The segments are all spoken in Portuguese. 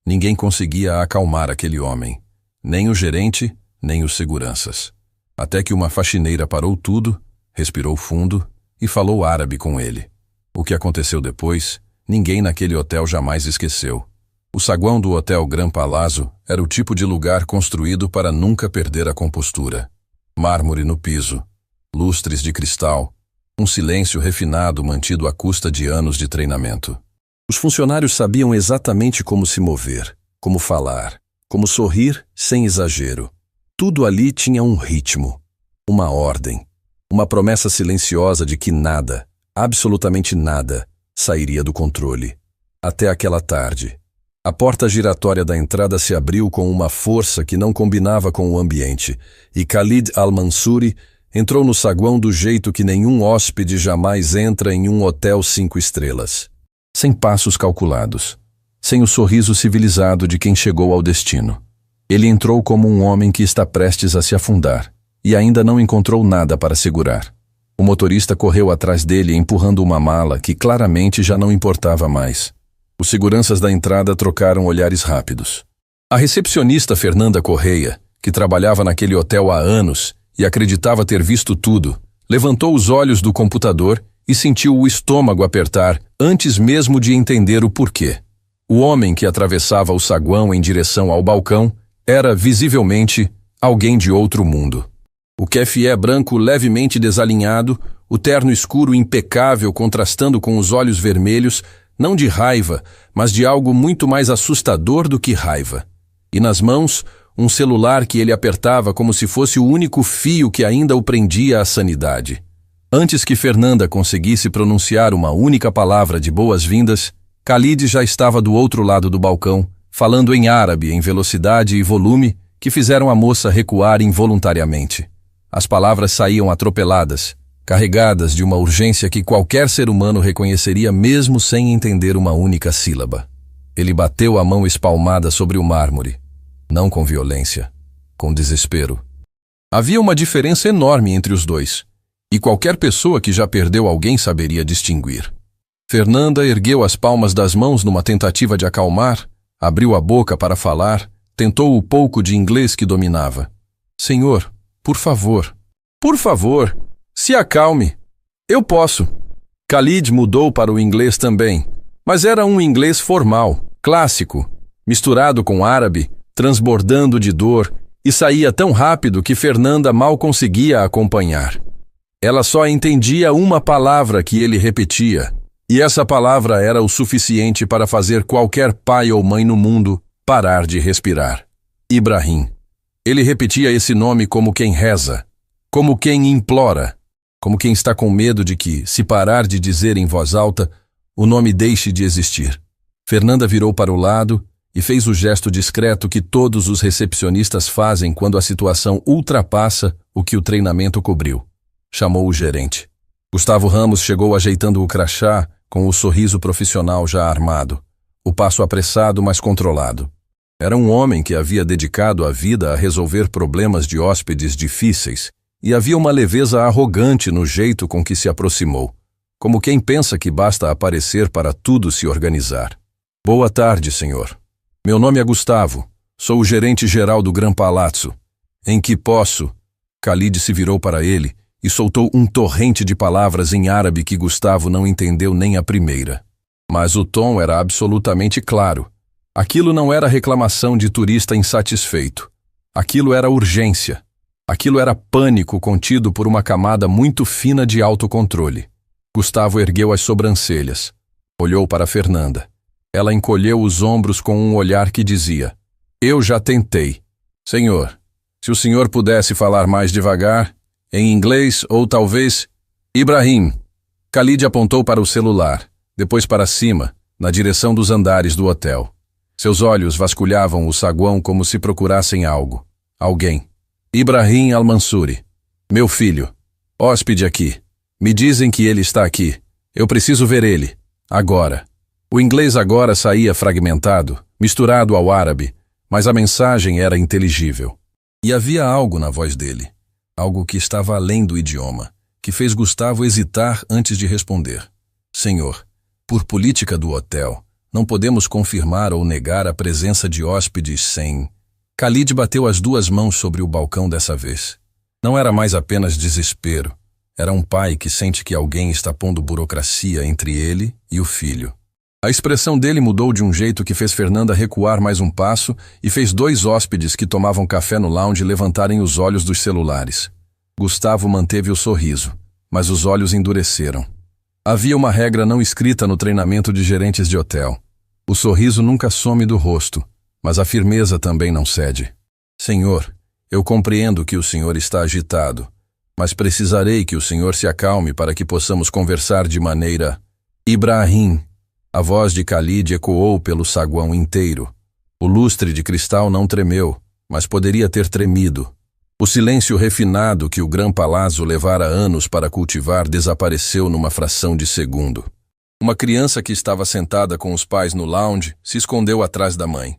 Ninguém conseguia acalmar aquele homem, nem o gerente, nem os seguranças. Até que uma faxineira parou tudo, respirou fundo e falou árabe com ele. O que aconteceu depois, ninguém naquele hotel jamais esqueceu. O saguão do Hotel Gran Palazzo era o tipo de lugar construído para nunca perder a compostura. Mármore no piso, lustres de cristal, um silêncio refinado mantido à custa de anos de treinamento. Os funcionários sabiam exatamente como se mover, como falar, como sorrir sem exagero. Tudo ali tinha um ritmo, uma ordem, uma promessa silenciosa de que nada, absolutamente nada, sairia do controle. Até aquela tarde. A porta giratória da entrada se abriu com uma força que não combinava com o ambiente, e Khalid Al-Mansouri entrou no saguão do jeito que nenhum hóspede jamais entra em um hotel 5 estrelas. Sem passos calculados, sem o sorriso civilizado de quem chegou ao destino. Ele entrou como um homem que está prestes a se afundar, e ainda não encontrou nada para segurar. O motorista correu atrás dele empurrando uma mala que claramente já não importava mais. Os seguranças da entrada trocaram olhares rápidos. A recepcionista Fernanda Correia, que trabalhava naquele hotel há anos e acreditava ter visto tudo, levantou os olhos do computador e sentiu o estômago apertar antes mesmo de entender o porquê. O homem que atravessava o saguão em direção ao balcão era, visivelmente, alguém de outro mundo. O keffieh branco levemente desalinhado, o terno escuro impecável contrastando com os olhos vermelhos, não de raiva, mas de algo muito mais assustador do que raiva. E nas mãos, um celular que ele apertava como se fosse o único fio que ainda o prendia à sanidade. Antes que Fernanda conseguisse pronunciar uma única palavra de boas-vindas, Khalid já estava do outro lado do balcão, falando em árabe em velocidade e volume que fizeram a moça recuar involuntariamente. As palavras saíam atropeladas, carregadas de uma urgência que qualquer ser humano reconheceria mesmo sem entender uma única sílaba. Ele bateu a mão espalmada sobre o mármore, não com violência, com desespero. Havia uma diferença enorme entre os dois, e qualquer pessoa que já perdeu alguém saberia distinguir. Fernanda ergueu as palmas das mãos numa tentativa de acalmar, abriu a boca para falar, tentou o pouco de inglês que dominava. Senhor, por favor, se acalme. Eu posso. Khalid mudou para o inglês também, mas era um inglês formal, clássico, misturado com árabe, transbordando de dor, e saía tão rápido que Fernanda mal conseguia acompanhar. Ela só entendia uma palavra que ele repetia, e essa palavra era o suficiente para fazer qualquer pai ou mãe no mundo parar de respirar. Ibrahim. Ele repetia esse nome como quem reza, como quem implora, como quem está com medo de que, se parar de dizer em voz alta, o nome deixe de existir. Fernanda virou para o lado e fez o gesto discreto que todos os recepcionistas fazem quando a situação ultrapassa o que o treinamento cobriu. Chamou o gerente. Gustavo Ramos chegou ajeitando o crachá, com o sorriso profissional já armado, o passo apressado mas controlado. Era um homem que havia dedicado a vida a resolver problemas de hóspedes difíceis, e havia uma leveza arrogante no jeito com que se aproximou, como quem pensa que basta aparecer para tudo se organizar. Boa tarde, senhor. Meu nome é Gustavo, sou o gerente-geral do Gran Palazzo. Em que posso? Khalid se virou para ele e soltou um torrente de palavras em árabe que Gustavo não entendeu nem a primeira. Mas o tom era absolutamente claro. Aquilo não era reclamação de turista insatisfeito. Aquilo era urgência. Aquilo era pânico contido por uma camada muito fina de autocontrole. Gustavo ergueu as sobrancelhas. Olhou para Fernanda. Ela encolheu os ombros com um olhar que dizia: Eu já tentei. Senhor, se o senhor pudesse falar mais devagar, em inglês ou talvez... Ibrahim. Khalid apontou para o celular, depois para cima, na direção dos andares do hotel. Seus olhos vasculhavam o saguão como se procurassem algo. Alguém. Ibrahim Al-Mansouri. Meu filho. Hóspede aqui. Me dizem que ele está aqui. Eu preciso ver ele. Agora. O inglês agora saía fragmentado, misturado ao árabe, mas a mensagem era inteligível. E havia algo na voz dele. Algo que estava além do idioma, que fez Gustavo hesitar antes de responder. Senhor, por política do hotel, Não podemos confirmar ou negar a presença de hóspedes sem... Khalid bateu as duas mãos sobre o balcão dessa vez. Não era mais apenas desespero. Era um pai que sente que alguém está pondo burocracia entre ele e o filho. A expressão dele mudou de um jeito que fez Fernanda recuar mais um passo e fez dois hóspedes que tomavam café no lounge levantarem os olhos dos celulares. Gustavo manteve o sorriso, mas os olhos endureceram. Havia uma regra não escrita no treinamento de gerentes de hotel. O sorriso nunca some do rosto, mas a firmeza também não cede. Senhor, eu compreendo que o senhor está agitado, mas precisarei que o senhor se acalme para que possamos conversar de maneira... Ibrahim. A voz de Khalid ecoou pelo saguão inteiro. O lustre de cristal não tremeu, mas poderia ter tremido. O silêncio refinado que o Gran Palazzo levara anos para cultivar desapareceu numa fração de segundo. Uma criança que estava sentada com os pais no lounge se escondeu atrás da mãe.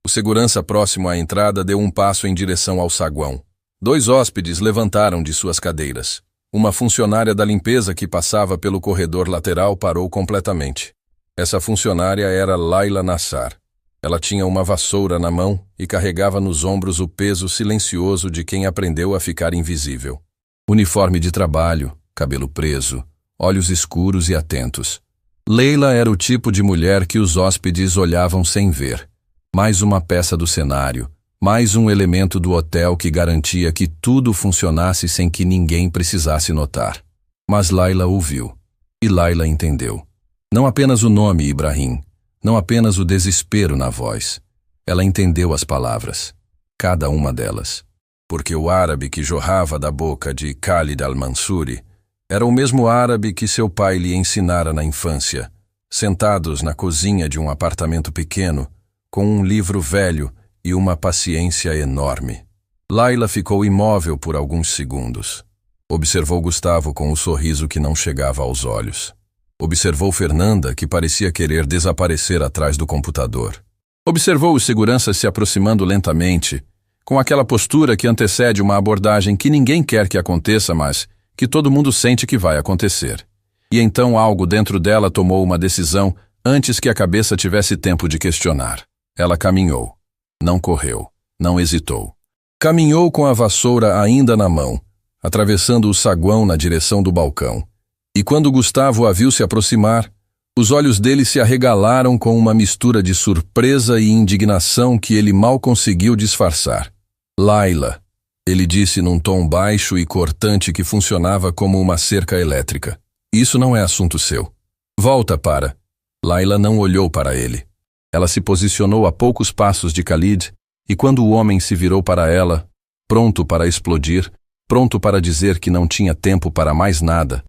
O segurança próximo à entrada deu um passo em direção ao saguão. Dois hóspedes levantaram de suas cadeiras. Uma funcionária da limpeza que passava pelo corredor lateral parou completamente. Essa funcionária era Laila Nassar. Ela tinha uma vassoura na mão e carregava nos ombros o peso silencioso de quem aprendeu a ficar invisível. Uniforme de trabalho, cabelo preso, olhos escuros e atentos. Leila era o tipo de mulher que os hóspedes olhavam sem ver. Mais uma peça do cenário, mais um elemento do hotel que garantia que tudo funcionasse sem que ninguém precisasse notar. Mas Laila ouviu. E Laila entendeu. Não apenas o nome Ibrahim, não apenas o desespero na voz. Ela entendeu as palavras, cada uma delas. Porque o árabe que jorrava da boca de Khalid al-Mansuri era o mesmo árabe que seu pai lhe ensinara na infância, sentados na cozinha de um apartamento pequeno, com um livro velho e uma paciência enorme. Laila ficou imóvel por alguns segundos. Observou Gustavo com um sorriso que não chegava aos olhos. Observou Fernanda, que parecia querer desaparecer atrás do computador. Observou os seguranças se aproximando lentamente, com aquela postura que antecede uma abordagem que ninguém quer que aconteça, mas que todo mundo sente que vai acontecer. E então algo dentro dela tomou uma decisão antes que a cabeça tivesse tempo de questionar. Ela caminhou. Não correu. Não hesitou. Caminhou com a vassoura ainda na mão, atravessando o saguão na direção do balcão. E quando Gustavo a viu se aproximar, os olhos dele se arregalaram com uma mistura de surpresa e indignação que ele mal conseguiu disfarçar. Laila, ele disse num tom baixo e cortante que funcionava como uma cerca elétrica. Isso não é assunto seu. Volta para... Laila não olhou para ele. Ela se posicionou a poucos passos de Khalid, e quando o homem se virou para ela, pronto para explodir, pronto para dizer que não tinha tempo para mais nada,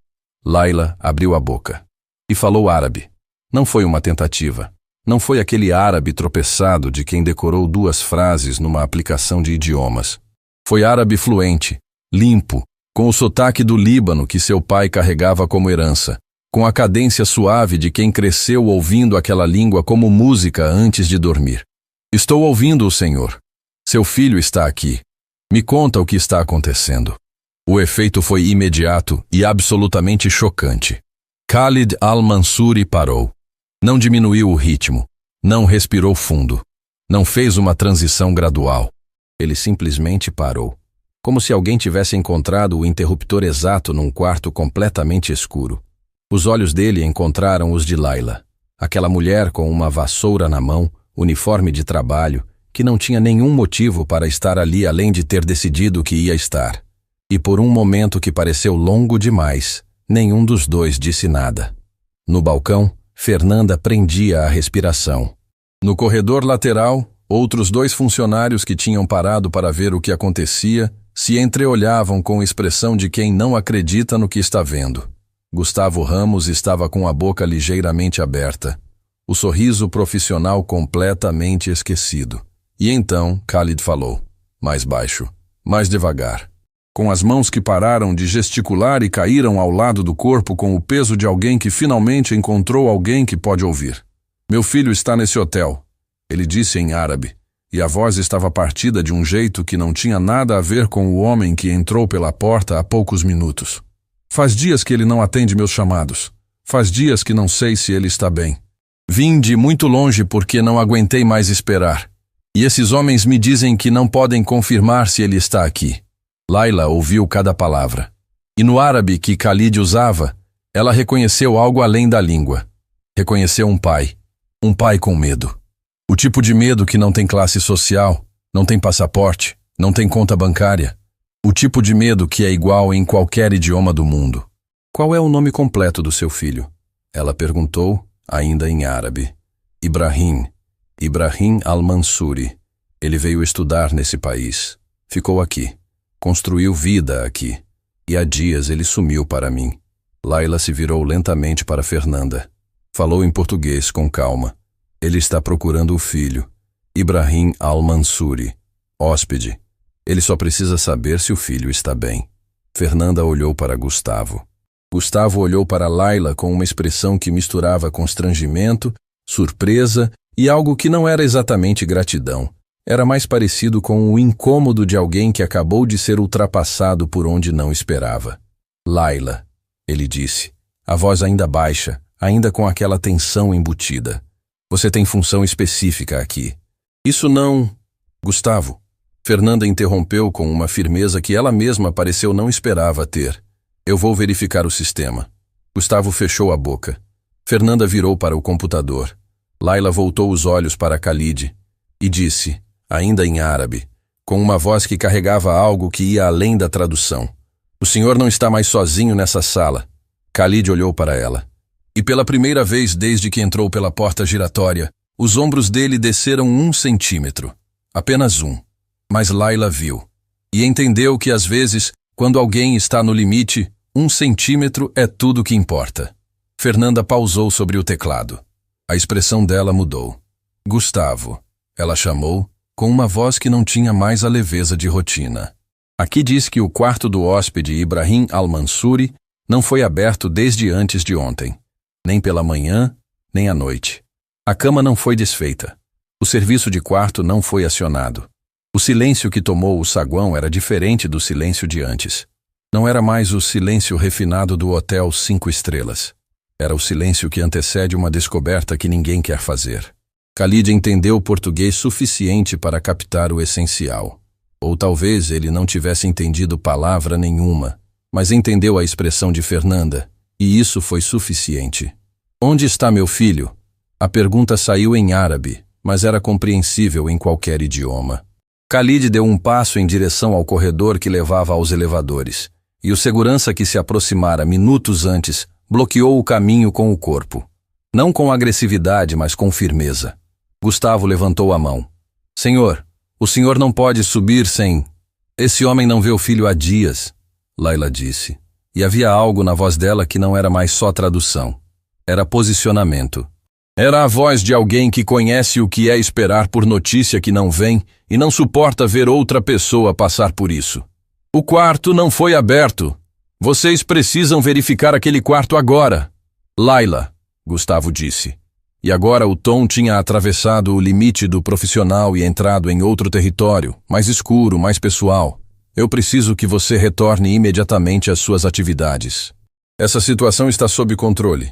Laila abriu a boca. E falou árabe. Não foi uma tentativa. Não foi aquele árabe tropeçado de quem decorou 2 frases numa aplicação de idiomas. Foi árabe fluente, limpo, com o sotaque do Líbano que seu pai carregava como herança, com a cadência suave de quem cresceu ouvindo aquela língua como música antes de dormir. Estou ouvindo o Senhor. Seu filho está aqui. Me conta o que está acontecendo. O efeito foi imediato e absolutamente chocante. Khalid al-Mansuri parou. Não diminuiu o ritmo. Não respirou fundo. Não fez uma transição gradual. Ele simplesmente parou. Como se alguém tivesse encontrado o interruptor exato num quarto completamente escuro. Os olhos dele encontraram os de Laila. Aquela mulher com uma vassoura na mão, uniforme de trabalho, que não tinha nenhum motivo para estar ali além de ter decidido que ia estar. E por um momento que pareceu longo demais, nenhum dos dois disse nada. No balcão, Fernanda prendia a respiração. No corredor lateral, outros 2 funcionários que tinham parado para ver o que acontecia se entreolhavam com expressão de quem não acredita no que está vendo. Gustavo Ramos estava com a boca ligeiramente aberta, o sorriso profissional completamente esquecido. E então Khalid falou, mais baixo, mais devagar. Com as mãos que pararam de gesticular e caíram ao lado do corpo com o peso de alguém que finalmente encontrou alguém que pode ouvir. Meu filho está nesse hotel, ele disse em árabe, e a voz estava partida de um jeito que não tinha nada a ver com o homem que entrou pela porta há poucos minutos. Faz dias que ele não atende meus chamados. Faz dias que não sei se ele está bem. Vim de muito longe porque não aguentei mais esperar. E esses homens me dizem que não podem confirmar se ele está aqui. Layla ouviu cada palavra. E no árabe que Khalid usava, ela reconheceu algo além da língua. Reconheceu um pai com medo. O tipo de medo que não tem classe social, não tem passaporte, não tem conta bancária. O tipo de medo que é igual em qualquer idioma do mundo. Qual é o nome completo do seu filho? Ela perguntou, ainda em árabe. Ibrahim al-Mansuri. Ele veio estudar nesse país. Ficou aqui. Construiu vida aqui. E há dias ele sumiu para mim. Layla se virou lentamente para Fernanda. Falou em português com calma. Ele está procurando o filho. Ibrahim al-Mansuri. Hóspede. Ele só precisa saber se o filho está bem. Fernanda olhou para Gustavo. Gustavo olhou para Layla com uma expressão que misturava constrangimento, surpresa e algo que não era exatamente gratidão. Era mais parecido com o incômodo de alguém que acabou de ser ultrapassado por onde não esperava. Layla, ele disse, a voz ainda baixa, ainda com aquela tensão embutida. Você tem função específica aqui. Isso não... Gustavo. Fernanda interrompeu com uma firmeza que ela mesma pareceu não esperava ter. Eu vou verificar o sistema. Gustavo fechou a boca. Fernanda virou para o computador. Layla voltou os olhos para Khalid e disse, ainda em árabe, com uma voz que carregava algo que ia além da tradução. O senhor não está mais sozinho nessa sala. Khalid olhou para ela. E pela primeira vez desde que entrou pela porta giratória, os ombros dele desceram 1 centímetro. Apenas 1. Mas Layla viu. E entendeu que às vezes, quando alguém está no limite, 1 centímetro é tudo que importa. Fernanda pausou sobre o teclado. A expressão dela mudou. Gustavo, ela chamou, com uma voz que não tinha mais a leveza de rotina. Aqui diz que o quarto do hóspede Ibrahim al-Mansuri não foi aberto desde antes de ontem. Nem pela manhã, nem à noite. A cama não foi desfeita. O serviço de quarto não foi acionado. O silêncio que tomou o saguão era diferente do silêncio de antes. Não era mais o silêncio refinado do hotel 5 estrelas. Era o silêncio que antecede uma descoberta que ninguém quer fazer. Khalid entendeu português suficiente para captar o essencial. Ou talvez ele não tivesse entendido palavra nenhuma, mas entendeu a expressão de Fernanda, e isso foi suficiente. Onde está meu filho? A pergunta saiu em árabe, mas era compreensível em qualquer idioma. Khalid deu um passo em direção ao corredor que levava aos elevadores, e o segurança que se aproximara minutos antes bloqueou o caminho com o corpo. Não com agressividade, mas com firmeza. Gustavo levantou a mão. Senhor, o senhor não pode subir sem... Esse homem não vê o filho há dias, Layla disse. E havia algo na voz dela que não era mais só tradução. Era posicionamento. Era a voz de alguém que conhece o que é esperar por notícia que não vem e não suporta ver outra pessoa passar por isso. O quarto não foi aberto. Vocês precisam verificar aquele quarto agora. Layla, Gustavo disse. E agora o tom tinha atravessado o limite do profissional e entrado em outro território, mais escuro, mais pessoal. Eu preciso que você retorne imediatamente às suas atividades. Essa situação está sob controle.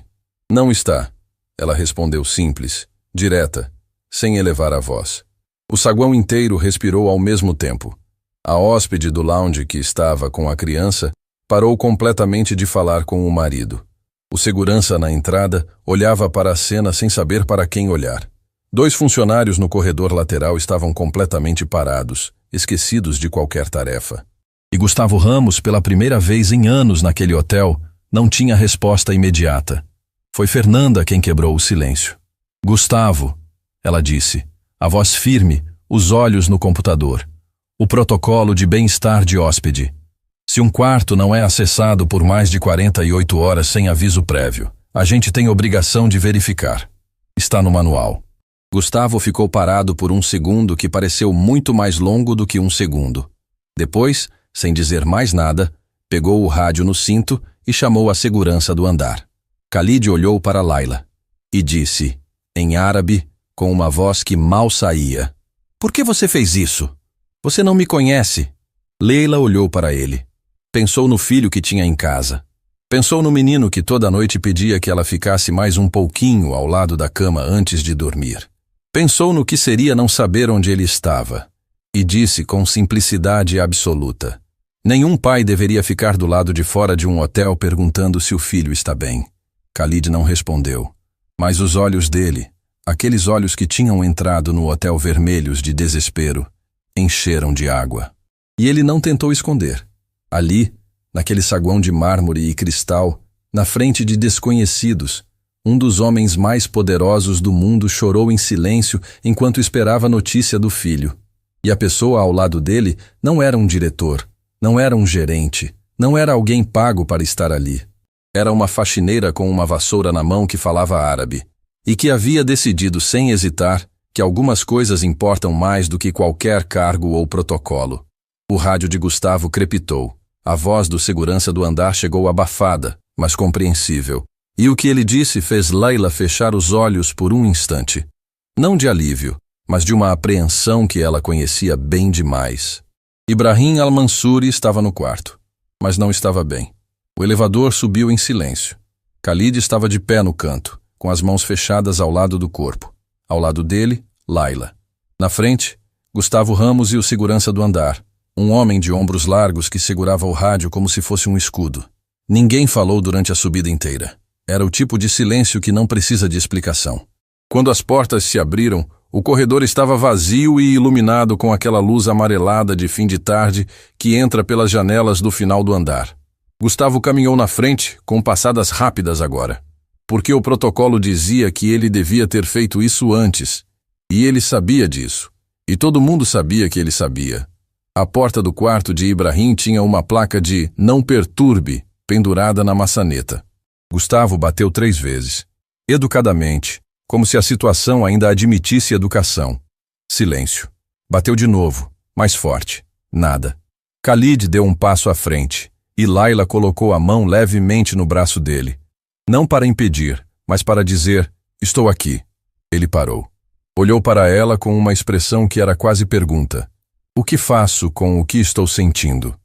Não está. Ela respondeu simples, direta, sem elevar a voz. O saguão inteiro respirou ao mesmo tempo. A hóspede do lounge que estava com a criança parou completamente de falar com o marido. O segurança na entrada olhava para a cena sem saber para quem olhar. 2 funcionários no corredor lateral estavam completamente parados, esquecidos de qualquer tarefa. E Gustavo Ramos, pela primeira vez em anos naquele hotel, não tinha resposta imediata. Foi Fernanda quem quebrou o silêncio. Gustavo, ela disse, a voz firme, os olhos no computador. O protocolo de bem-estar de hóspede. Se um quarto não é acessado por mais de 48 horas sem aviso prévio, a gente tem obrigação de verificar. Está no manual. Gustavo ficou parado por um segundo que pareceu muito mais longo do que um segundo. Depois, sem dizer mais nada, pegou o rádio no cinto e chamou a segurança do andar. Khalid olhou para Layla e disse, em árabe, com uma voz que mal saía: "Por que você fez isso? Você não me conhece." Leila olhou para ele. Pensou no filho que tinha em casa. Pensou no menino que toda noite pedia que ela ficasse mais um pouquinho ao lado da cama antes de dormir. Pensou no que seria não saber onde ele estava. E disse com simplicidade absoluta: nenhum pai deveria ficar do lado de fora de um hotel perguntando se o filho está bem. Khalid não respondeu. Mas os olhos dele, aqueles olhos que tinham entrado no hotel vermelhos de desespero, encheram de água. E ele não tentou esconder. Ali, naquele saguão de mármore e cristal, na frente de desconhecidos, um dos homens mais poderosos do mundo chorou em silêncio enquanto esperava a notícia do filho. E a pessoa ao lado dele não era um diretor, não era um gerente, não era alguém pago para estar ali. Era uma faxineira com uma vassoura na mão que falava árabe, e que havia decidido sem hesitar que algumas coisas importam mais do que qualquer cargo ou protocolo. O rádio de Gustavo crepitou. A voz do segurança do andar chegou abafada, mas compreensível. E o que ele disse fez Layla fechar os olhos por um instante. Não de alívio, mas de uma apreensão que ela conhecia bem demais. Ibrahim Al-Mansuri estava no quarto, mas não estava bem. O elevador subiu em silêncio. Khalid estava de pé no canto, com as mãos fechadas ao lado do corpo. Ao lado dele, Layla. Na frente, Gustavo Ramos e o segurança do andar. Um homem de ombros largos que segurava o rádio como se fosse um escudo. Ninguém falou durante a subida inteira. Era o tipo de silêncio que não precisa de explicação. Quando as portas se abriram, o corredor estava vazio e iluminado com aquela luz amarelada de fim de tarde que entra pelas janelas do final do andar. Gustavo caminhou na frente, com passadas rápidas agora. Porque o protocolo dizia que ele devia ter feito isso antes. E ele sabia disso. E todo mundo sabia que ele sabia. A porta do quarto de Ibrahim tinha uma placa de "Não perturbe" pendurada na maçaneta. Gustavo bateu 3 vezes. Educadamente, como se a situação ainda admitisse educação. Silêncio. Bateu de novo, mais forte. Nada. Khalid deu um passo à frente, e Layla colocou a mão levemente no braço dele. Não para impedir, mas para dizer: "Estou aqui." Ele parou. Olhou para ela com uma expressão que era quase pergunta. "O que faço com o que estou sentindo?"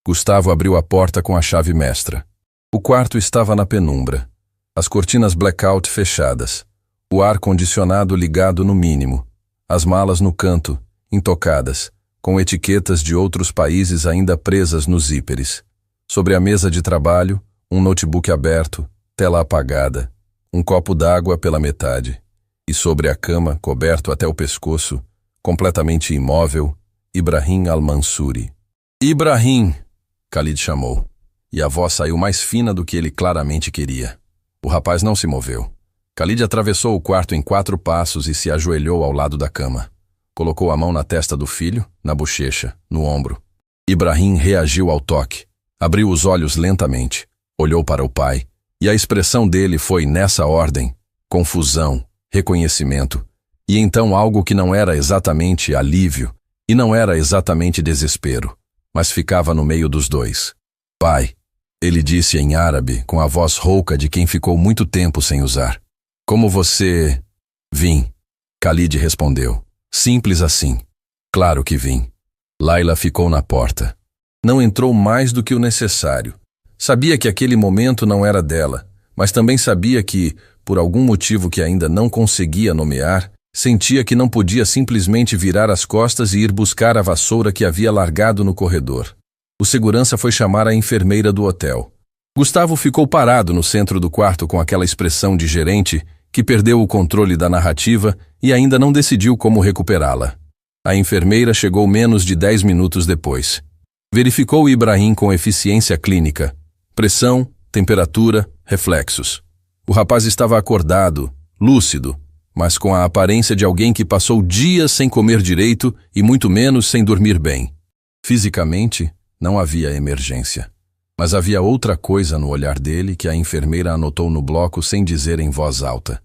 Gustavo abriu a porta com a chave mestra. O quarto estava na penumbra. As cortinas blackout fechadas. O ar-condicionado ligado no mínimo. As malas no canto, intocadas, com etiquetas de outros países ainda presas nos zíperes. Sobre a mesa de trabalho, um notebook aberto, tela apagada, um copo d'água pela metade. E sobre a cama, coberto até o pescoço, completamente imóvel, Ibrahim Al-Mansuri. "Ibrahim!" Khalid chamou. E a voz saiu mais fina do que ele claramente queria. O rapaz não se moveu. Khalid atravessou o quarto em 4 passos e se ajoelhou ao lado da cama. Colocou a mão na testa do filho, na bochecha, no ombro. Ibrahim reagiu ao toque. Abriu os olhos lentamente. Olhou para o pai. E a expressão dele foi, nessa ordem, confusão, reconhecimento. E então algo que não era exatamente alívio, e não era exatamente desespero, mas ficava no meio dos dois. "Pai", ele disse em árabe, com a voz rouca de quem ficou muito tempo sem usar. "Como você..." "Vim", Khalid respondeu. Simples assim. "Claro que vim." Layla ficou na porta. Não entrou mais do que o necessário. Sabia que aquele momento não era dela, mas também sabia que, por algum motivo que ainda não conseguia nomear, sentia que não podia simplesmente virar as costas e ir buscar a vassoura que havia largado no corredor. O segurança foi chamar a enfermeira do hotel. Gustavo ficou parado no centro do quarto com aquela expressão de gerente que perdeu o controle da narrativa e ainda não decidiu como recuperá-la. A enfermeira chegou menos de 10 minutos depois. Verificou Ibrahim com eficiência clínica. Pressão, temperatura, reflexos. O rapaz estava acordado, lúcido, mas com a aparência de alguém que passou dias sem comer direito e muito menos sem dormir bem. Fisicamente, não havia emergência. Mas havia outra coisa no olhar dele que a enfermeira anotou no bloco sem dizer em voz alta.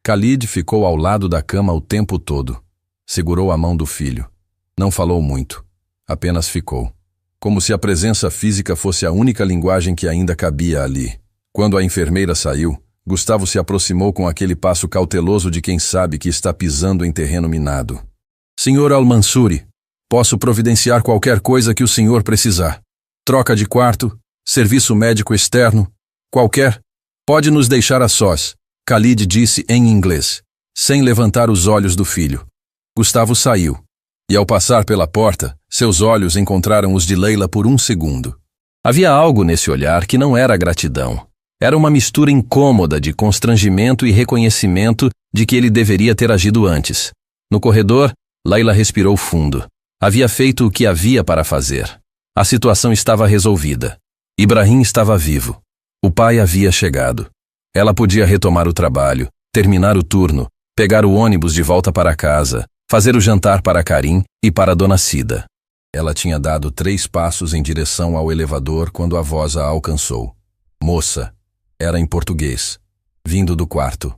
Khalid ficou ao lado da cama o tempo todo. Segurou a mão do filho. Não falou muito. Apenas ficou. Como se a presença física fosse a única linguagem que ainda cabia ali. Quando a enfermeira saiu, Gustavo se aproximou com aquele passo cauteloso de quem sabe que está pisando em terreno minado. "Senhor Al-Mansuri, posso providenciar qualquer coisa que o senhor precisar. Troca de quarto, serviço médico externo, Qualquer. Pode nos deixar a sós, Khalid disse em inglês, sem levantar os olhos do filho. Gustavo saiu. E ao passar pela porta, seus olhos encontraram os de Leila por um segundo. Havia algo nesse olhar que não era gratidão. Era uma mistura incômoda de constrangimento e reconhecimento de que ele deveria ter agido antes. No corredor, Leila respirou fundo. Havia feito o que havia para fazer. A situação estava resolvida. Ibrahim estava vivo. O pai havia chegado. Ela podia retomar o trabalho, terminar o turno, pegar o ônibus de volta para casa, fazer o jantar para Karim e para Dona Cida. Ela tinha dado 3 passos em direção ao elevador quando a voz a alcançou. Moça. Era em português. Vindo do quarto.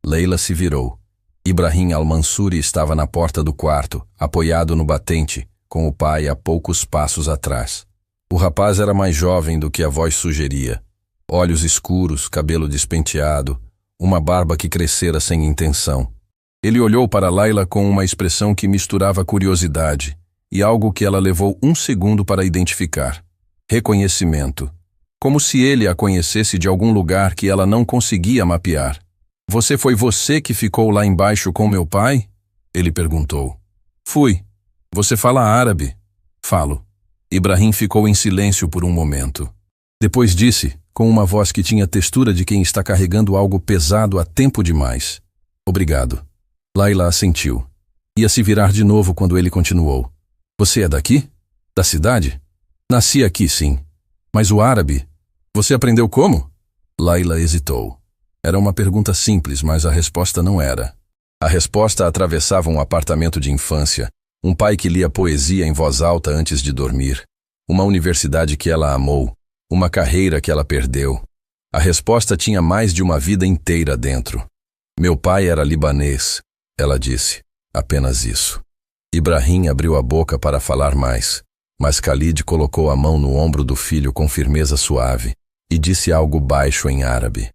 Leila se virou. Ibrahim Al-Mansuri estava na porta do quarto, apoiado no batente, com o pai a poucos passos atrás. O rapaz era mais jovem do que a voz sugeria. Olhos escuros, cabelo despenteado, uma barba que crescera sem intenção. Ele olhou para Leila com uma expressão que misturava curiosidade e algo que ela levou 1 segundo para identificar. Reconhecimento. Como se ele a conhecesse de algum lugar que ela não conseguia mapear. Foi você que ficou lá embaixo com meu pai? Ele perguntou. Fui. Você fala árabe? Falo. Ibrahim ficou em silêncio por um momento. Depois disse, com uma voz que tinha textura de quem está carregando algo pesado há tempo demais. Obrigado. Leila assentiu. Ia se virar de novo quando ele continuou. Você é daqui? Da cidade? Nasci aqui, sim. Mas o árabe? Você aprendeu como? Leila hesitou. Era uma pergunta simples, mas a resposta não era. A resposta atravessava um apartamento de infância, um pai que lia poesia em voz alta antes de dormir, uma universidade que ela amou, uma carreira que ela perdeu. A resposta tinha mais de uma vida inteira dentro. Meu pai era libanês, ela disse. Apenas isso. Ibrahim abriu a boca para falar mais, mas Khalid colocou a mão no ombro do filho com firmeza suave e disse algo baixo em árabe.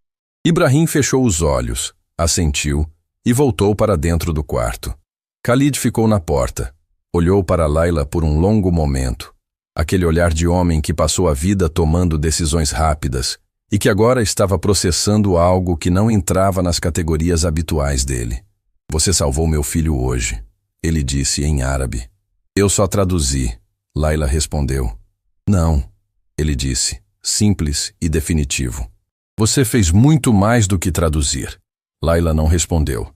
Ibrahim fechou os olhos, assentiu e voltou para dentro do quarto. Khalid ficou na porta. Olhou para Leila por um longo momento. Aquele olhar de homem que passou a vida tomando decisões rápidas e que agora estava processando algo que não entrava nas categorias habituais dele. Você salvou meu filho hoje, ele disse em árabe. Eu só traduzi, Leila respondeu. Não, ele disse, simples e definitivo. Você fez muito mais do que traduzir. Leila não respondeu.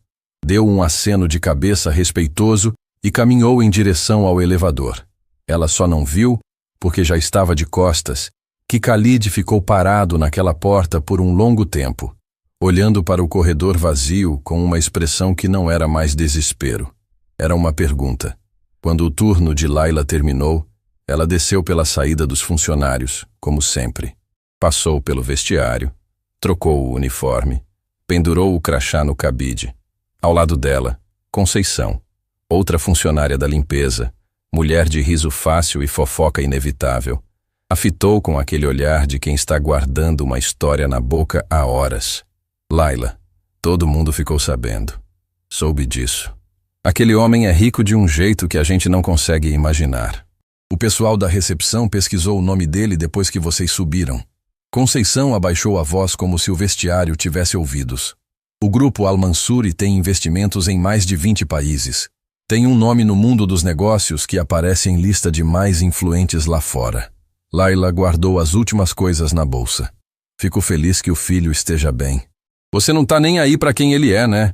Deu um aceno de cabeça respeitoso e caminhou em direção ao elevador. Ela só não viu, porque já estava de costas, que Khalid ficou parado naquela porta por um longo tempo, olhando para o corredor vazio com uma expressão que não era mais desespero. Era uma pergunta. Quando o turno de Leila terminou, ela desceu pela saída dos funcionários, como sempre. Passou pelo vestiário, trocou o uniforme, pendurou o crachá no cabide. Ao lado dela, Conceição, outra funcionária da limpeza, mulher de riso fácil e fofoca inevitável, a fitou com aquele olhar de quem está guardando uma história na boca há horas. Leila, todo mundo ficou sabendo. Soube disso. Aquele homem é rico de um jeito que a gente não consegue imaginar. O pessoal da recepção pesquisou o nome dele depois que vocês subiram. Conceição abaixou a voz como se o vestiário tivesse ouvidos. O grupo Al-Mansuri tem investimentos em mais de 20 países. Tem um nome no mundo dos negócios que aparece em lista de mais influentes lá fora. Leila guardou as últimas coisas na bolsa. Fico feliz que o filho esteja bem. Você não tá nem aí para quem ele é, né?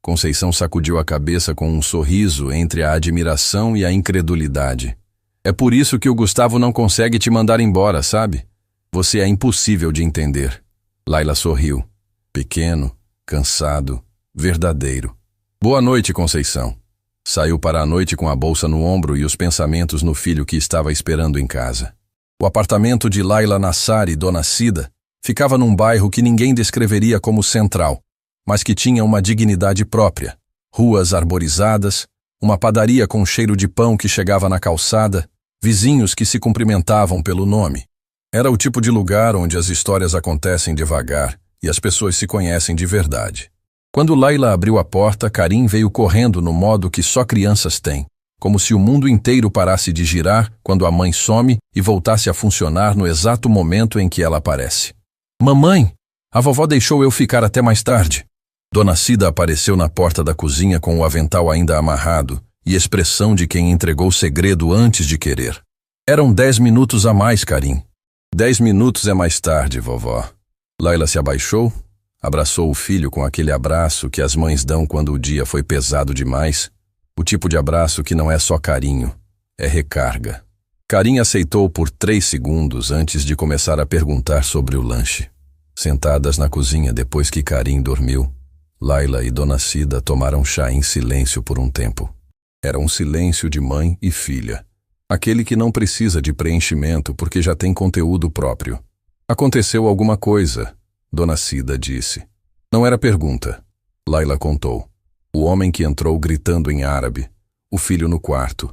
Conceição sacudiu a cabeça com um sorriso entre a admiração e a incredulidade. É por isso que o Gustavo não consegue te mandar embora, sabe? Você é impossível de entender. Leila sorriu. Pequeno, cansado, verdadeiro. Boa noite, Conceição. Saiu para a noite com a bolsa no ombro e os pensamentos no filho que estava esperando em casa. O apartamento de Leila Nassar e Dona Cida ficava num bairro que ninguém descreveria como central, mas que tinha uma dignidade própria. Ruas arborizadas, uma padaria com cheiro de pão que chegava na calçada, vizinhos que se cumprimentavam pelo nome. Era o tipo de lugar onde as histórias acontecem devagar e as pessoas se conhecem de verdade. Quando Leila abriu a porta, Karim veio correndo no modo que só crianças têm, como se o mundo inteiro parasse de girar quando a mãe some e voltasse a funcionar no exato momento em que ela aparece. Mamãe, a vovó deixou eu ficar até mais tarde. Dona Cida apareceu na porta da cozinha com o avental ainda amarrado e expressão de quem entregou o segredo antes de querer. Eram 10 minutos a mais, Karim. 10 minutos é mais tarde, vovó. Laila se abaixou, abraçou o filho com aquele abraço que as mães dão quando o dia foi pesado demais, o tipo de abraço que não é só carinho, é recarga. Karim aceitou por 3 segundos antes de começar a perguntar sobre o lanche. Sentadas na cozinha depois que Karim dormiu, Laila e Dona Cida tomaram chá em silêncio por um tempo. Era um silêncio de mãe e filha. Aquele que não precisa de preenchimento porque já tem conteúdo próprio. Aconteceu alguma coisa, Dona Cida disse. Não era pergunta. Laila contou. O homem que entrou gritando em árabe. O filho no quarto.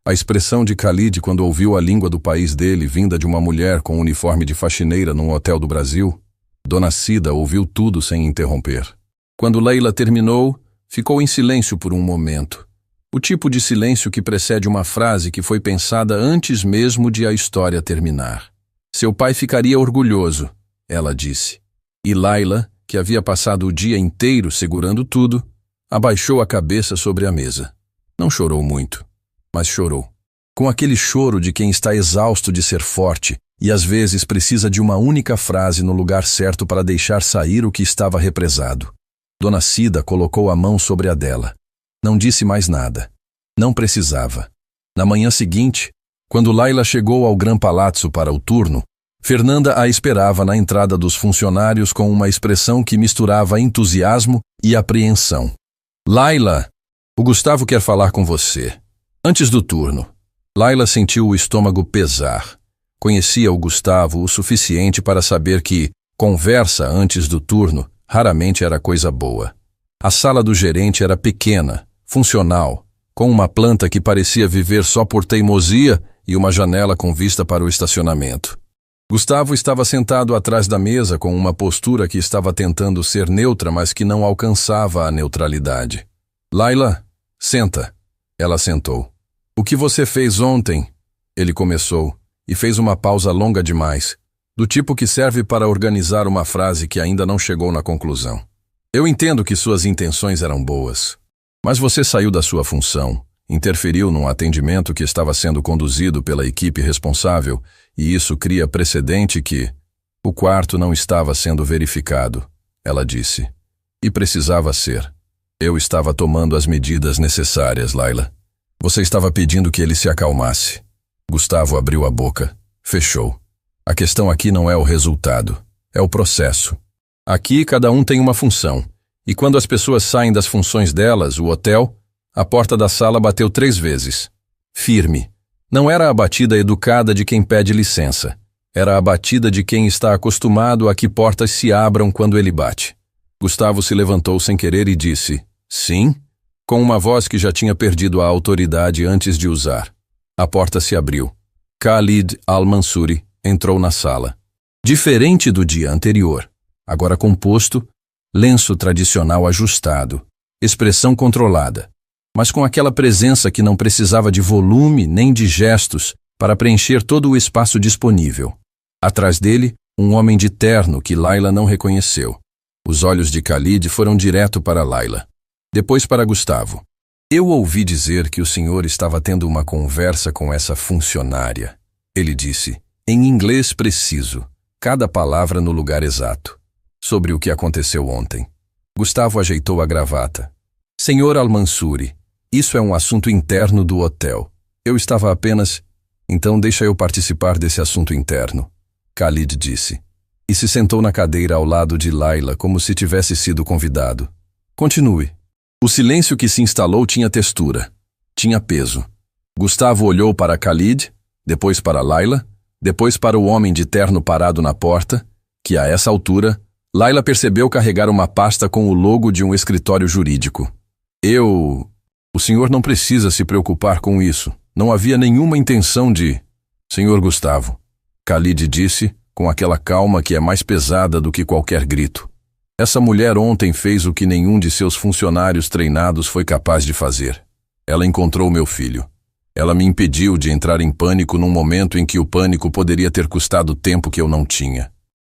A expressão de Khalid quando ouviu a língua do país dele vinda de uma mulher com uniforme de faxineira num hotel do Brasil. Dona Cida ouviu tudo sem interromper. Quando Laila terminou, ficou em silêncio por um momento. O tipo de silêncio que precede uma frase que foi pensada antes mesmo de a história terminar. Seu pai ficaria orgulhoso, ela disse. E Laila, que havia passado o dia inteiro segurando tudo, abaixou a cabeça sobre a mesa. Não chorou muito, mas chorou. Com aquele choro de quem está exausto de ser forte e às vezes precisa de uma única frase no lugar certo para deixar sair o que estava represado. Dona Cida colocou a mão sobre a dela. Não disse mais nada. Não precisava. Na manhã seguinte, quando Laila chegou ao Gran Palazzo para o turno, Fernanda a esperava na entrada dos funcionários com uma expressão que misturava entusiasmo e apreensão. Laila, o Gustavo quer falar com você. Antes do turno. Laila sentiu o estômago pesar. Conhecia o Gustavo o suficiente para saber que conversa antes do turno raramente era coisa boa. A sala do gerente era pequena, funcional, com uma planta que parecia viver só por teimosia e uma janela com vista para o estacionamento. Gustavo estava sentado atrás da mesa com uma postura que estava tentando ser neutra, mas que não alcançava a neutralidade. Laila, senta. Ela sentou. O que você fez ontem? Ele começou, e fez uma pausa longa demais, do tipo que serve para organizar uma frase que ainda não chegou na conclusão. Eu entendo que suas intenções eram boas, mas você saiu da sua função, interferiu num atendimento que estava sendo conduzido pela equipe responsável, e isso cria precedente que o quarto não estava sendo verificado, ela disse. E precisava ser. Eu estava tomando as medidas necessárias, Laila. Você estava pedindo que ele se acalmasse. Gustavo abriu a boca, fechou. A questão aqui não é o resultado, é o processo. Aqui cada um tem uma função, e quando as pessoas saem das funções delas, o hotel, a porta da sala bateu 3 vezes. Firme. Não era a batida educada de quem pede licença. Era a batida de quem está acostumado a que portas se abram quando ele bate. Gustavo se levantou sem querer e disse, sim, com uma voz que já tinha perdido a autoridade antes de usar. A porta se abriu. Khalid Al-Mansouri entrou na sala. Diferente do dia anterior, agora composto, lenço tradicional ajustado, expressão controlada, mas com aquela presença que não precisava de volume nem de gestos para preencher todo o espaço disponível. Atrás dele, um homem de terno que Laila não reconheceu. Os olhos de Khalid foram direto para Laila, depois para Gustavo. Eu ouvi dizer que o senhor estava tendo uma conversa com essa funcionária. Ele disse, em inglês preciso, cada palavra no lugar exato, sobre o que aconteceu ontem. Gustavo ajeitou a gravata. Senhor Al-Mansouri, isso é um assunto interno do hotel. Eu estava apenas... Então deixa eu participar desse assunto interno, Khalid disse. E se sentou na cadeira ao lado de Laila como se tivesse sido convidado. Continue. O silêncio que se instalou tinha textura, tinha peso. Gustavo olhou para Khalid, depois para Laila, depois para o homem de terno parado na porta, que a essa altura, Laila percebeu carregar uma pasta com o logo de um escritório jurídico. O senhor não precisa se preocupar com isso. Não havia nenhuma intenção de... Senhor Gustavo, Khalid disse, com aquela calma que é mais pesada do que qualquer grito. Essa mulher ontem fez o que nenhum de seus funcionários treinados foi capaz de fazer. Ela encontrou meu filho. Ela me impediu de entrar em pânico num momento em que o pânico poderia ter custado tempo que eu não tinha.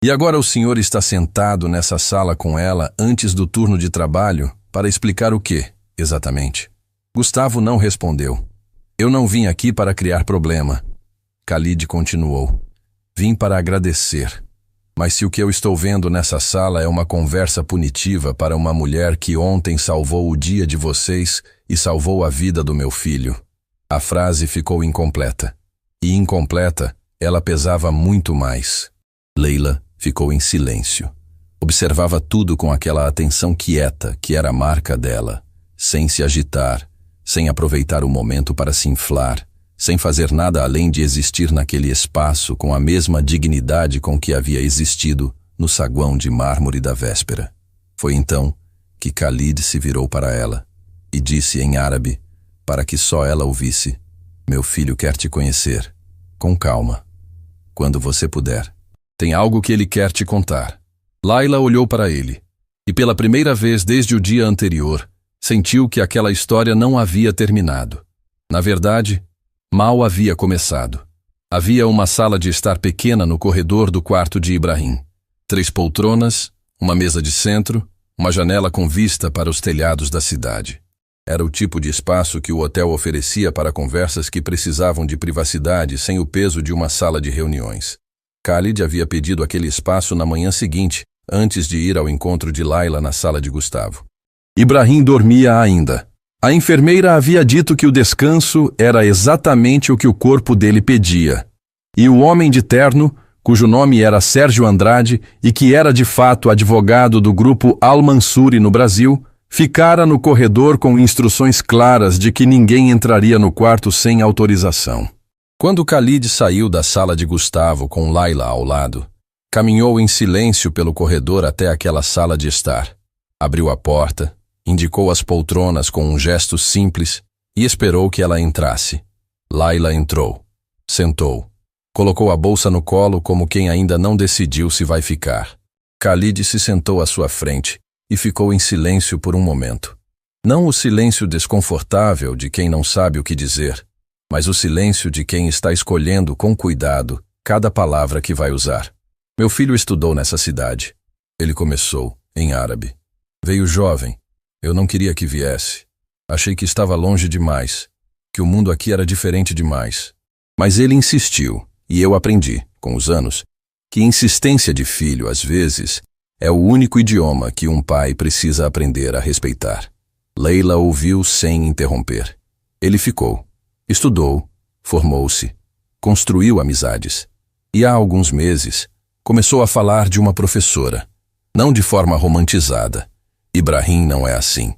E agora o senhor está sentado nessa sala com ela antes do turno de trabalho para explicar o quê, exatamente? Gustavo não respondeu. Eu não vim aqui para criar problema. Khalid continuou. Vim para agradecer. Mas se o que eu estou vendo nessa sala é uma conversa punitiva para uma mulher que ontem salvou o dia de vocês e salvou a vida do meu filho. A frase ficou incompleta. E incompleta, ela pesava muito mais. Leila ficou em silêncio. Observava tudo com aquela atenção quieta que era a marca dela, sem se agitar, sem aproveitar o momento para se inflar, sem fazer nada além de existir naquele espaço com a mesma dignidade com que havia existido no saguão de mármore da véspera. Foi então que Khalid se virou para ela e disse em árabe, para que só ela ouvisse: meu filho quer te conhecer. Com calma. Quando você puder. Tem algo que ele quer te contar. Laila olhou para ele, e pela primeira vez desde o dia anterior, sentiu que aquela história não havia terminado. Na verdade, mal havia começado. Havia uma sala de estar pequena no corredor do quarto de Ibrahim. 3 poltronas, uma mesa de centro, uma janela com vista para os telhados da cidade. Era o tipo de espaço que o hotel oferecia para conversas que precisavam de privacidade sem o peso de uma sala de reuniões. Khalid havia pedido aquele espaço na manhã seguinte, antes de ir ao encontro de Laila na sala de Gustavo. Ibrahim dormia ainda. A enfermeira havia dito que o descanso era exatamente o que o corpo dele pedia. E o homem de terno, cujo nome era Sérgio Andrade e que era de fato advogado do grupo Al-Mansuri no Brasil, ficara no corredor com instruções claras de que ninguém entraria no quarto sem autorização. Quando Khalid saiu da sala de Gustavo com Laila ao lado, caminhou em silêncio pelo corredor até aquela sala de estar. Abriu a porta, indicou as poltronas com um gesto simples e esperou que ela entrasse. Laila entrou, sentou, colocou a bolsa no colo como quem ainda não decidiu se vai ficar. Khalid se sentou à sua frente e ficou em silêncio por um momento. Não o silêncio desconfortável de quem não sabe o que dizer, mas o silêncio de quem está escolhendo com cuidado cada palavra que vai usar. Meu filho estudou nessa cidade. Ele começou, em árabe. Veio jovem. Eu não queria que viesse. Achei que estava longe demais, que o mundo aqui era diferente demais. Mas ele insistiu, e eu aprendi, com os anos, que insistência de filho, às vezes, é o único idioma que um pai precisa aprender a respeitar. Leila ouviu sem interromper. Ele ficou. Estudou, formou-se, construiu amizades. E há alguns meses, começou a falar de uma professora. Não de forma romantizada. Ibrahim não é assim.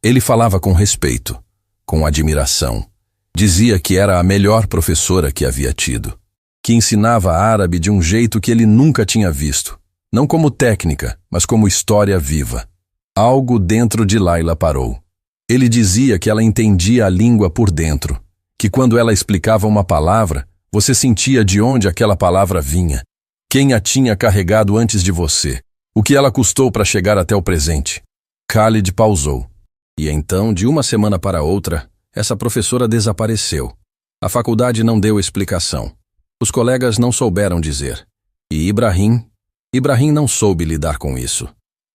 Ele falava com respeito, com admiração. Dizia que era a melhor professora que havia tido. Que ensinava árabe de um jeito que ele nunca tinha visto. Não como técnica, mas como história viva. Algo dentro de Laila parou. Ele dizia que ela entendia a língua por dentro. Que quando ela explicava uma palavra, você sentia de onde aquela palavra vinha. Quem a tinha carregado antes de você. O que ela custou para chegar até o presente. Khalid pausou. E então, de uma semana para outra, essa professora desapareceu. A faculdade não deu explicação. Os colegas não souberam dizer. E Ibrahim não soube lidar com isso.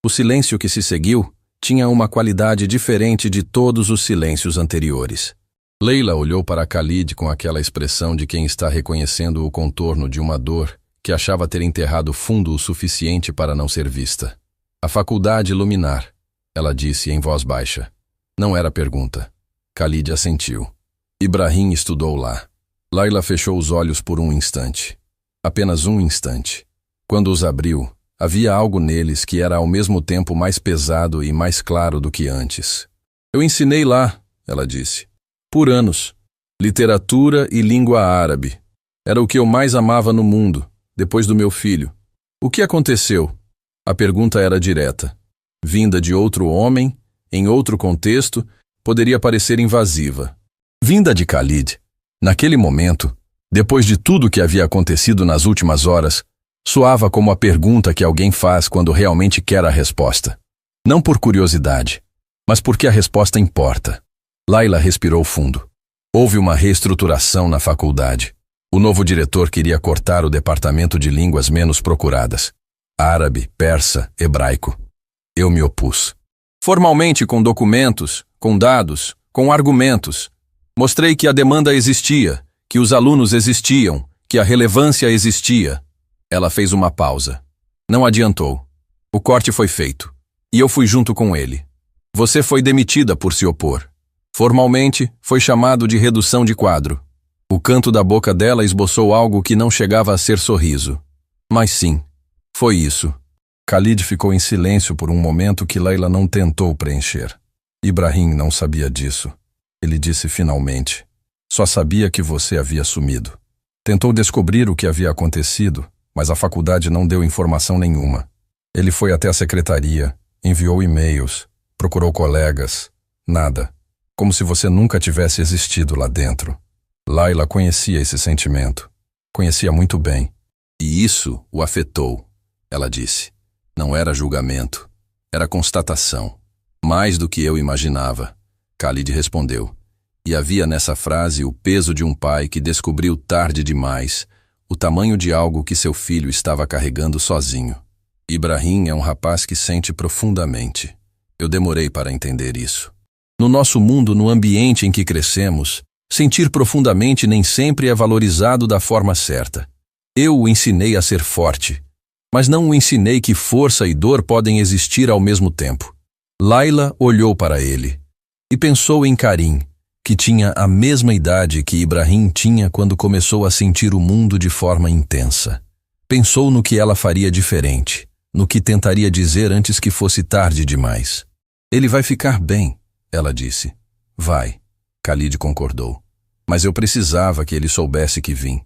O silêncio que se seguiu tinha uma qualidade diferente de todos os silêncios anteriores. Leila olhou para Khalid com aquela expressão de quem está reconhecendo o contorno de uma dor que achava ter enterrado fundo o suficiente para não ser vista. A faculdade luminar, ela disse em voz baixa. Não era pergunta. Khalid assentiu. Ibrahim estudou lá. Laila fechou os olhos por um instante. Apenas um instante. Quando os abriu, havia algo neles que era ao mesmo tempo mais pesado e mais claro do que antes. Eu ensinei lá, ela disse. Por anos. Literatura e língua árabe. Era o que eu mais amava no mundo, depois do meu filho. O que aconteceu? A pergunta era direta. Vinda de outro homem, em outro contexto, poderia parecer invasiva. Vinda de Khalid, naquele momento, depois de tudo que havia acontecido nas últimas horas, soava como a pergunta que alguém faz quando realmente quer a resposta. Não por curiosidade, mas porque a resposta importa. Laila respirou fundo. Houve uma reestruturação na faculdade. O novo diretor queria cortar o departamento de línguas menos procuradas. árabe, persa, hebraico. Eu me opus. Formalmente, com documentos, com dados, com argumentos. Mostrei que a demanda existia, que os alunos existiam, que a relevância existia. Ela fez uma pausa. Não adiantou. O corte foi feito. E eu fui junto com ele. Você foi demitida por se opor. Formalmente, foi chamado de redução de quadro. O canto da boca dela esboçou algo que não chegava a ser sorriso. Mas sim, foi isso. Khalid ficou em silêncio por um momento que Layla não tentou preencher. Ibrahim não sabia disso. Ele disse finalmente. Só sabia que você havia sumido. Tentou descobrir o que havia acontecido, mas a faculdade não deu informação nenhuma. Ele foi até a secretaria, enviou e-mails, procurou colegas. Nada. Como se você nunca tivesse existido lá dentro. Layla conhecia esse sentimento. Conhecia muito bem. E isso o afetou, ela disse. Não era julgamento. Era constatação. Mais do que eu imaginava. Khalid respondeu. E havia nessa frase o peso de um pai que descobriu tarde demais o tamanho de algo que seu filho estava carregando sozinho. Ibrahim é um rapaz que sente profundamente. Eu demorei para entender isso. No nosso mundo, no ambiente em que crescemos, sentir profundamente nem sempre é valorizado da forma certa. Eu o ensinei a ser forte, mas não o ensinei que força e dor podem existir ao mesmo tempo. Layla olhou para ele e pensou em Karim, que tinha a mesma idade que Ibrahim tinha quando começou a sentir o mundo de forma intensa. Pensou no que ela faria diferente, no que tentaria dizer antes que fosse tarde demais. Ele vai ficar bem, ela disse. Vai, Khalid concordou. Mas eu precisava que ele soubesse que vim,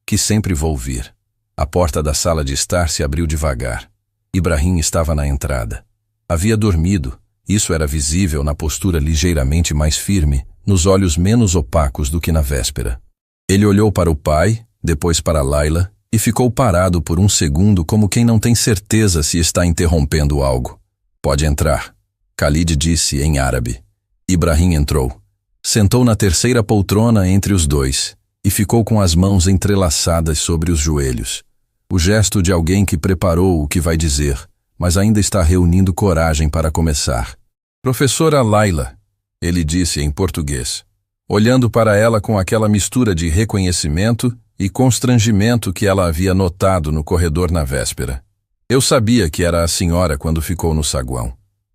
que sempre vou vir. A porta da sala de estar se abriu devagar. Ibrahim estava na entrada. Havia dormido, isso era visível na postura ligeiramente mais firme, nos olhos menos opacos do que na véspera. Ele olhou para o pai, depois para Layla, e ficou parado por um segundo como quem não tem certeza se está interrompendo algo. Pode entrar, Khalid disse em árabe. Ibrahim entrou. Sentou na terceira poltrona entre os dois e ficou com as mãos entrelaçadas sobre os joelhos. O gesto de alguém que preparou o que vai dizer, mas ainda está reunindo coragem para começar. Professora Layla, ele disse em português, olhando para ela com aquela mistura de reconhecimento e constrangimento que ela havia notado no corredor na véspera. Eu sabia que era a senhora quando ficou no saguão.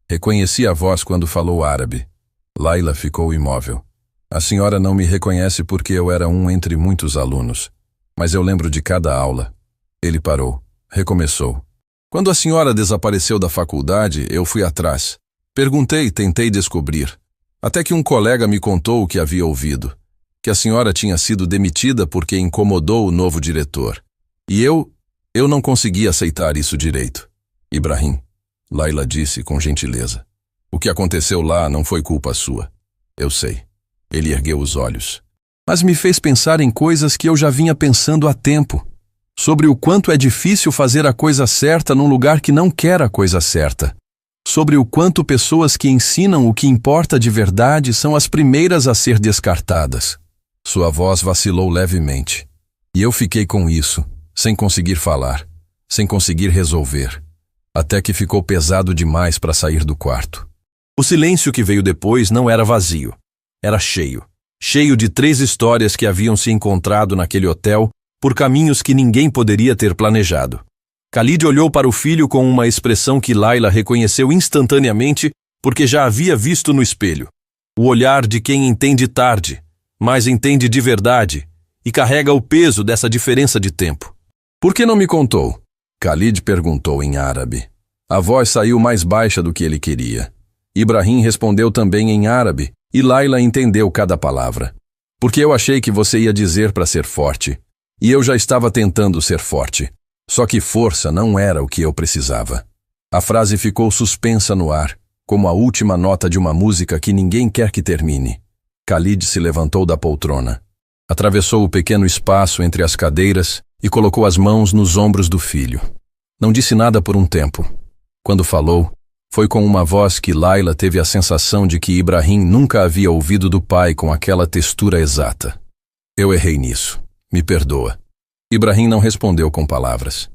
Reconheci a voz quando falou árabe. Layla ficou imóvel. A senhora não me reconhece porque eu era um entre muitos alunos, mas eu lembro de cada aula. Ele parou. Recomeçou. Quando a senhora desapareceu da faculdade, eu fui atrás. Perguntei, tentei descobrir. Até que um colega me contou o que havia ouvido. Que a senhora tinha sido demitida porque incomodou o novo diretor. E eu não consegui aceitar isso direito. Ibrahim, Layla disse com gentileza. O que aconteceu lá não foi culpa sua. Eu sei. Ele ergueu os olhos. Mas me fez pensar em coisas que eu já vinha pensando há tempo. Sobre o quanto é difícil fazer a coisa certa num lugar que não quer a coisa certa. Sobre o quanto pessoas que ensinam o que importa de verdade são as primeiras a ser descartadas. Sua voz vacilou levemente. E eu fiquei com isso, sem conseguir falar, sem conseguir resolver. Até que ficou pesado demais para sair do quarto. O silêncio que veio depois não era vazio. Era cheio. Cheio de 3 histórias que haviam se encontrado naquele hotel por caminhos que ninguém poderia ter planejado. Khalid olhou para o filho com uma expressão que Layla reconheceu instantaneamente porque já havia visto no espelho. O olhar de quem entende tarde, mas entende de verdade e carrega o peso dessa diferença de tempo. Por que não me contou? Khalid perguntou em árabe. A voz saiu mais baixa do que ele queria. Ibrahim respondeu também em árabe e Layla entendeu cada palavra. Porque eu achei que você ia dizer para ser forte. E eu já estava tentando ser forte. Só que força não era o que eu precisava. A frase ficou suspensa no ar, como a última nota de uma música que ninguém quer que termine. Khalid se levantou da poltrona. Atravessou o pequeno espaço entre as cadeiras e colocou as mãos nos ombros do filho. Não disse nada por um tempo. Quando falou, foi com uma voz que Layla teve a sensação de que Ibrahim nunca havia ouvido do pai com aquela textura exata. Eu errei nisso. Me perdoa. Ibrahim não respondeu com palavras.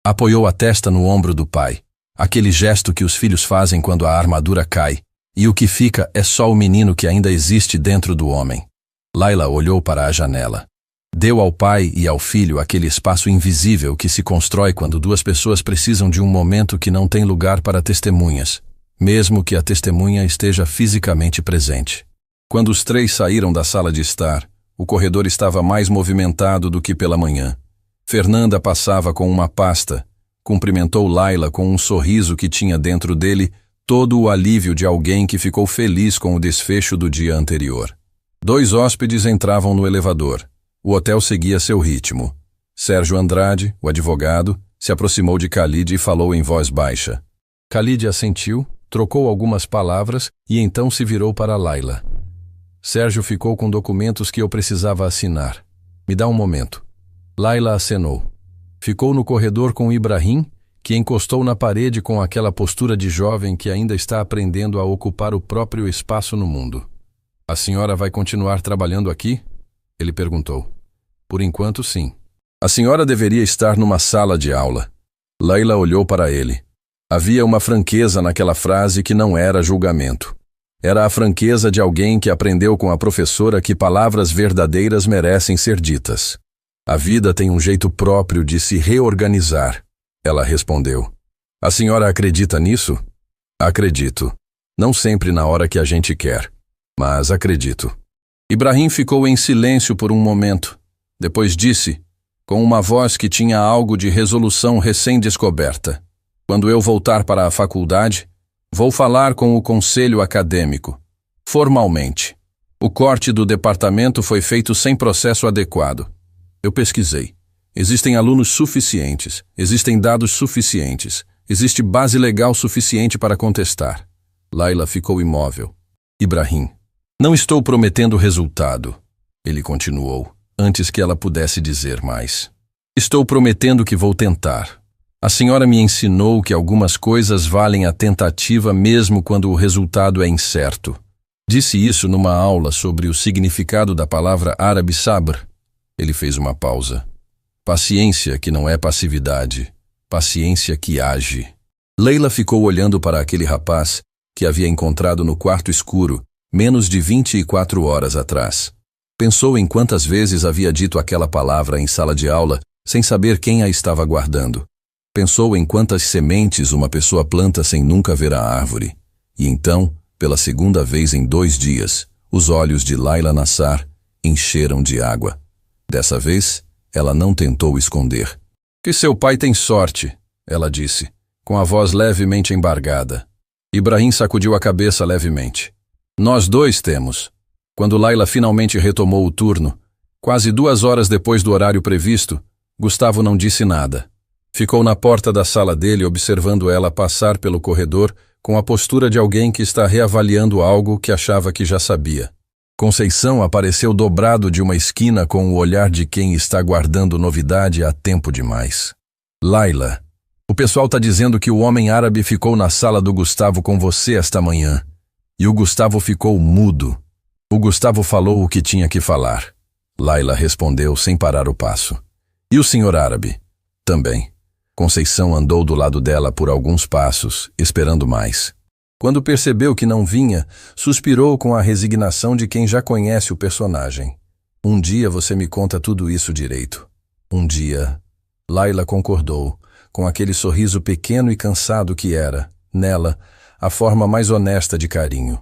Apoiou a testa no ombro do pai. Aquele gesto que os filhos fazem quando a armadura cai, e o que fica é só o menino que ainda existe dentro do homem. Layla olhou para a janela. Deu ao pai e ao filho aquele espaço invisível que se constrói quando duas pessoas precisam de um momento que não tem lugar para testemunhas, mesmo que a testemunha esteja fisicamente presente. Quando os três saíram da sala de estar, o corredor estava mais movimentado do que pela manhã. Fernanda passava com uma pasta, cumprimentou Layla com um sorriso que tinha dentro dele todo o alívio de alguém que ficou feliz com o desfecho do dia anterior. 2 hóspedes entravam no elevador. O hotel seguia seu ritmo. Sérgio Andrade, o advogado, se aproximou de Khalid e falou em voz baixa. Khalid assentiu, trocou algumas palavras e então se virou para Layla. Sérgio ficou com documentos que eu precisava assinar. Me dá um momento. Layla acenou. Ficou no corredor com Ibrahim, que encostou na parede com aquela postura de jovem que ainda está aprendendo a ocupar o próprio espaço no mundo. A senhora vai continuar trabalhando aqui? Ele perguntou. Por enquanto, sim. A senhora deveria estar numa sala de aula. Layla olhou para ele. Havia uma franqueza naquela frase que não era julgamento. Era a franqueza de alguém que aprendeu com a professora que palavras verdadeiras merecem ser ditas. A vida tem um jeito próprio de se reorganizar, ela respondeu. A senhora acredita nisso? Acredito. Não sempre na hora que a gente quer, mas acredito. Ibrahim ficou em silêncio por um momento. Depois disse, com uma voz que tinha algo de resolução recém-descoberta. Quando eu voltar para a faculdade, vou falar com o conselho acadêmico. Formalmente. O corte do departamento foi feito sem processo adequado. Eu pesquisei. Existem alunos suficientes, existem dados suficientes, existe base legal suficiente para contestar. Layla ficou imóvel. Ibrahim. Não estou prometendo resultado, ele continuou, antes que ela pudesse dizer mais. Estou prometendo que vou tentar. A senhora me ensinou que algumas coisas valem a tentativa mesmo quando o resultado é incerto. Disse isso numa aula sobre o significado da palavra árabe sabr. Ele fez uma pausa. Paciência que não é passividade. Paciência que age. Layla ficou olhando para aquele rapaz que havia encontrado no quarto escuro menos de 24 horas atrás. Pensou em quantas vezes havia dito aquela palavra em sala de aula sem saber quem a estava guardando. Pensou em quantas sementes uma pessoa planta sem nunca ver a árvore. E então, pela segunda vez em 2 dias, os olhos de Layla Nassar encheram de água. Dessa vez, ela não tentou esconder. Que seu pai tem sorte, ela disse, com a voz levemente embargada. Ibrahim sacudiu a cabeça levemente. Nós 2 temos. Quando Layla finalmente retomou o turno, quase 2 horas depois do horário previsto, Gustavo não disse nada. Ficou na porta da sala dele observando ela passar pelo corredor com a postura de alguém que está reavaliando algo que achava que já sabia. Conceição apareceu dobrado de uma esquina com o olhar de quem está guardando novidade há tempo demais. Layla, o pessoal está dizendo que o homem árabe ficou na sala do Gustavo com você esta manhã. E o Gustavo ficou mudo. O Gustavo falou o que tinha que falar. Layla respondeu sem parar o passo. E o senhor árabe? Também. Conceição andou do lado dela por alguns passos, esperando mais. Quando percebeu que não vinha, suspirou com a resignação de quem já conhece o personagem. Um dia você me conta tudo isso direito. Um dia. Layla concordou, com aquele sorriso pequeno e cansado que era, nela, a forma mais honesta de carinho.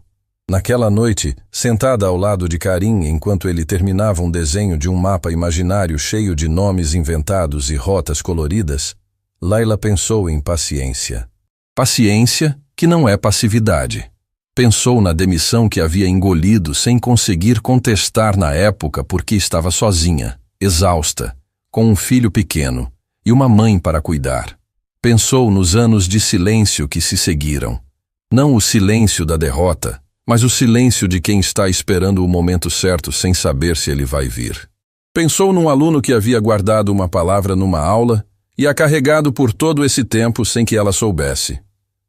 Naquela noite, sentada ao lado de Karim enquanto ele terminava um desenho de um mapa imaginário cheio de nomes inventados e rotas coloridas, Layla pensou em paciência. Paciência que não é passividade. Pensou na demissão que havia engolido sem conseguir contestar na época porque estava sozinha, exausta, com um filho pequeno e uma mãe para cuidar. Pensou nos anos de silêncio que se seguiram. Não o silêncio da derrota, mas o silêncio de quem está esperando o momento certo sem saber se ele vai vir. Pensou num aluno que havia guardado uma palavra numa aula e a carregado por todo esse tempo sem que ela soubesse.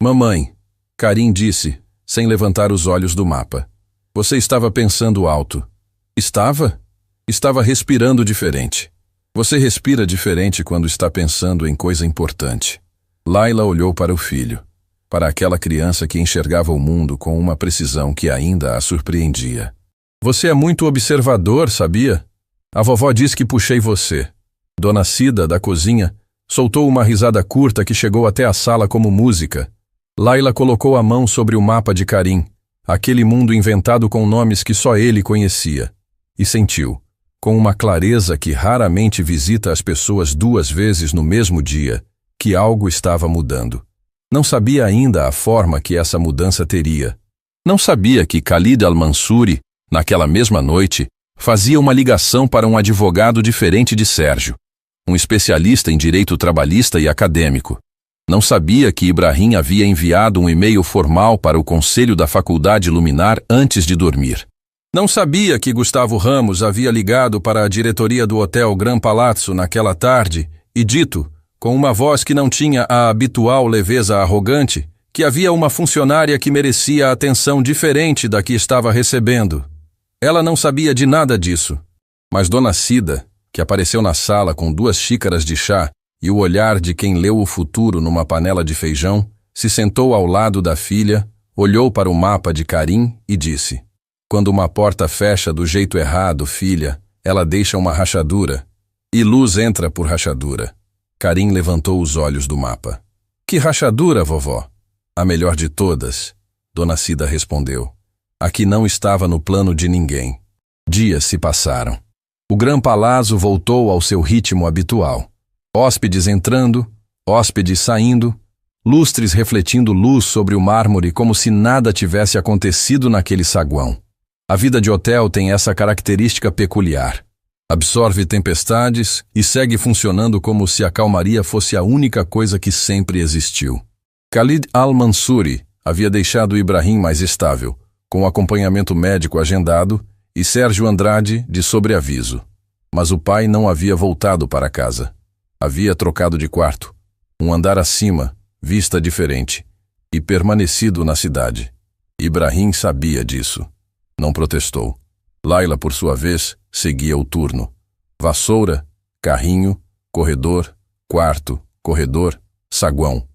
Mamãe, Karim disse, sem levantar os olhos do mapa. Você estava pensando alto. Estava? Estava respirando diferente. Você respira diferente quando está pensando em coisa importante. Laila olhou para o filho, para aquela criança que enxergava o mundo com uma precisão que ainda a surpreendia. Você é muito observador, sabia? A vovó diz que puxei você. Dona Cida, da cozinha, soltou uma risada curta que chegou até a sala como música. Laila colocou a mão sobre o mapa de Karim, aquele mundo inventado com nomes que só ele conhecia, e sentiu, com uma clareza que raramente visita as pessoas 2 vezes no mesmo dia, que algo estava mudando. Não sabia ainda a forma que essa mudança teria. Não sabia que Khalid al-Mansuri, naquela mesma noite, fazia uma ligação para um advogado diferente de Sérgio, um especialista em direito trabalhista e acadêmico. Não sabia que Ibrahim havia enviado um e-mail formal para o conselho da Faculdade Luminar antes de dormir. Não sabia que Gustavo Ramos havia ligado para a diretoria do Hotel Gran Palazzo naquela tarde e dito, com uma voz que não tinha a habitual leveza arrogante, que havia uma funcionária que merecia atenção diferente da que estava recebendo. Ela não sabia de nada disso, mas Dona Cida, que apareceu na sala com 2 xícaras de chá e o olhar de quem leu o futuro numa panela de feijão, se sentou ao lado da filha, olhou para o mapa de Karim e disse: "Quando uma porta fecha do jeito errado, filha, ela deixa uma rachadura, e luz entra por rachadura." Karim levantou os olhos do mapa. "Que rachadura, vovó?" "A melhor de todas," Dona Cida respondeu. "A que não estava no plano de ninguém." Dias se passaram. O Gran Palazzo voltou ao seu ritmo habitual. Hóspedes entrando, hóspedes saindo, lustres refletindo luz sobre o mármore como se nada tivesse acontecido naquele saguão. A vida de hotel tem essa característica peculiar. Absorve tempestades e segue funcionando como se a calmaria fosse a única coisa que sempre existiu. Khalid al-Mansuri havia deixado Ibrahim mais estável, com acompanhamento médico agendado, e Sérgio Andrade de sobreaviso. Mas o pai não havia voltado para casa. Havia trocado de quarto, um andar acima, vista diferente, e permanecido na cidade. Ibrahim sabia disso. Não protestou. Laila, por sua vez, seguia o turno. Vassoura, carrinho, corredor, quarto, corredor, saguão.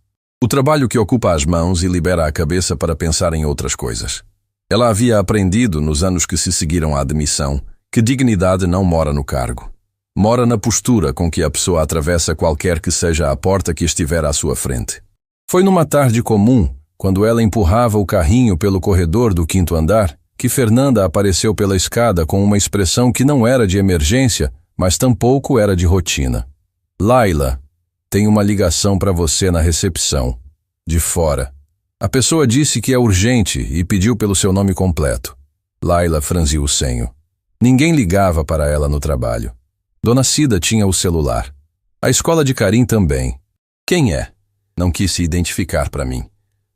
O trabalho que ocupa as mãos e libera a cabeça para pensar em outras coisas. Ela havia aprendido, nos anos que se seguiram à admissão, que dignidade não mora no cargo. Mora na postura com que a pessoa atravessa qualquer que seja a porta que estiver à sua frente. Foi numa tarde comum, quando ela empurrava o carrinho pelo corredor do 5º andar, que Fernanda apareceu pela escada com uma expressão que não era de emergência, mas tampouco era de rotina. "Laila, tem uma ligação para você na recepção. De fora." A pessoa disse que é urgente e pediu pelo seu nome completo. Laila franziu o senho. Ninguém ligava para ela no trabalho. Dona Cida tinha o celular. A escola de Karim também. "Quem é?" Não quis se identificar para mim.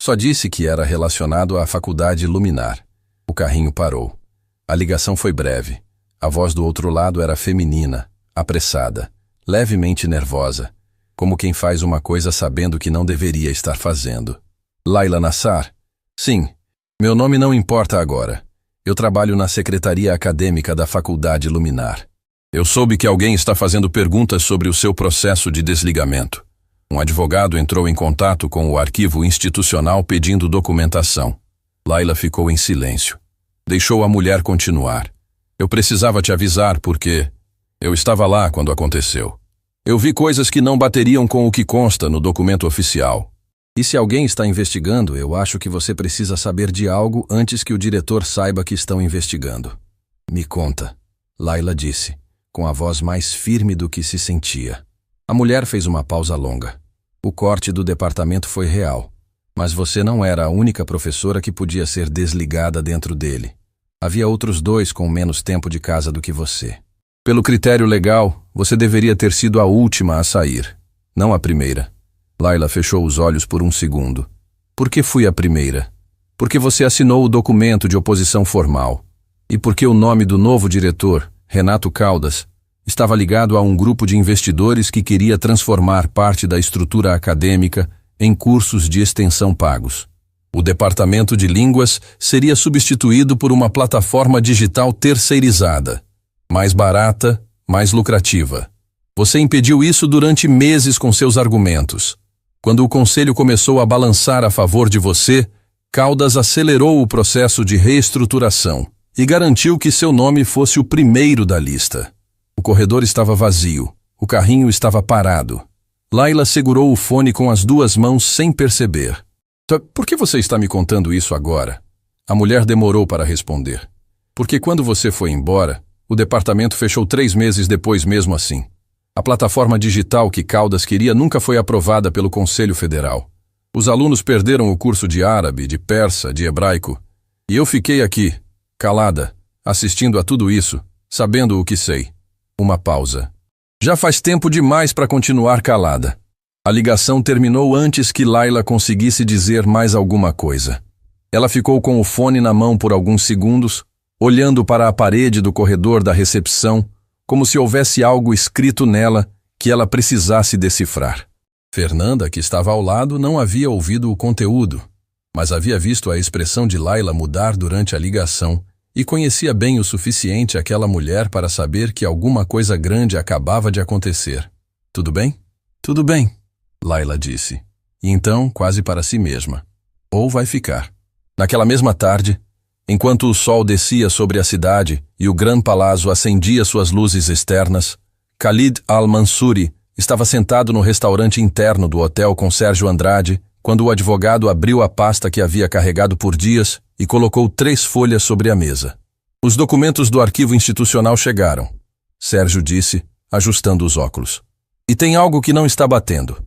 Só disse que era relacionado à Faculdade Luminar. O carrinho parou. A ligação foi breve. A voz do outro lado era feminina, apressada, levemente nervosa, como quem faz uma coisa sabendo que não deveria estar fazendo. "Laila Nassar?" "Sim. Meu nome não importa agora. Eu trabalho na secretaria acadêmica da Faculdade Luminar. Eu soube que alguém está fazendo perguntas sobre o seu processo de desligamento. Um advogado entrou em contato com o arquivo institucional pedindo documentação." Laila ficou em silêncio. Deixou a mulher continuar. "Eu precisava te avisar porque eu estava lá quando aconteceu. Eu vi coisas que não bateriam com o que consta no documento oficial. E se alguém está investigando, eu acho que você precisa saber de algo antes que o diretor saiba que estão investigando." "Me conta," Laila disse, com a voz mais firme do que se sentia. A mulher fez uma pausa longa. "O corte do departamento foi real, mas você não era a única professora que podia ser desligada dentro dele. Havia outros 2 com menos tempo de casa do que você. Pelo critério legal, você deveria ter sido a última a sair, não a primeira." Laila fechou os olhos por um segundo. "Por que fui a primeira? Porque você assinou o documento de oposição formal. E porque o nome do novo diretor, Renato Caldas, estava ligado a um grupo de investidores que queria transformar parte da estrutura acadêmica em cursos de extensão pagos. O departamento de línguas seria substituído por uma plataforma digital terceirizada, mais barata, mais lucrativa. Você impediu isso durante meses com seus argumentos. Quando o conselho começou a balançar a favor de você, Caldas acelerou o processo de reestruturação e garantiu que seu nome fosse o primeiro da lista. O corredor estava vazio, o carrinho estava parado. Layla segurou o fone com as duas mãos sem perceber. Por que você está me contando isso agora? A mulher demorou para responder. Porque quando você foi embora, o departamento fechou 3 meses depois mesmo assim. A plataforma digital que Caldas queria nunca foi aprovada pelo Conselho Federal. Os alunos perderam o curso de árabe, de persa, de hebraico. E eu fiquei aqui, calada, assistindo a tudo isso, sabendo o que sei. Uma pausa. Já faz tempo demais para continuar calada. A ligação terminou antes que Layla conseguisse dizer mais alguma coisa. Ela ficou com o fone na mão por alguns segundos, olhando para a parede do corredor da recepção, como se houvesse algo escrito nela que ela precisasse decifrar. Fernanda, que estava ao lado, não havia ouvido o conteúdo, mas havia visto a expressão de Layla mudar durante a ligação e conhecia bem o suficiente aquela mulher para saber que alguma coisa grande acabava de acontecer. Tudo bem? Tudo bem, Layla disse. E então, quase para si mesma. Ou vai ficar. Naquela mesma tarde, enquanto o sol descia sobre a cidade e o Gran Palazzo acendia suas luzes externas, Khalid Al-Mansouri estava sentado no restaurante interno do hotel com Sérgio Andrade, quando o advogado abriu a pasta que havia carregado por dias e colocou 3 folhas sobre a mesa. Os documentos do arquivo institucional chegaram, Sérgio disse, ajustando os óculos. E tem algo que não está batendo.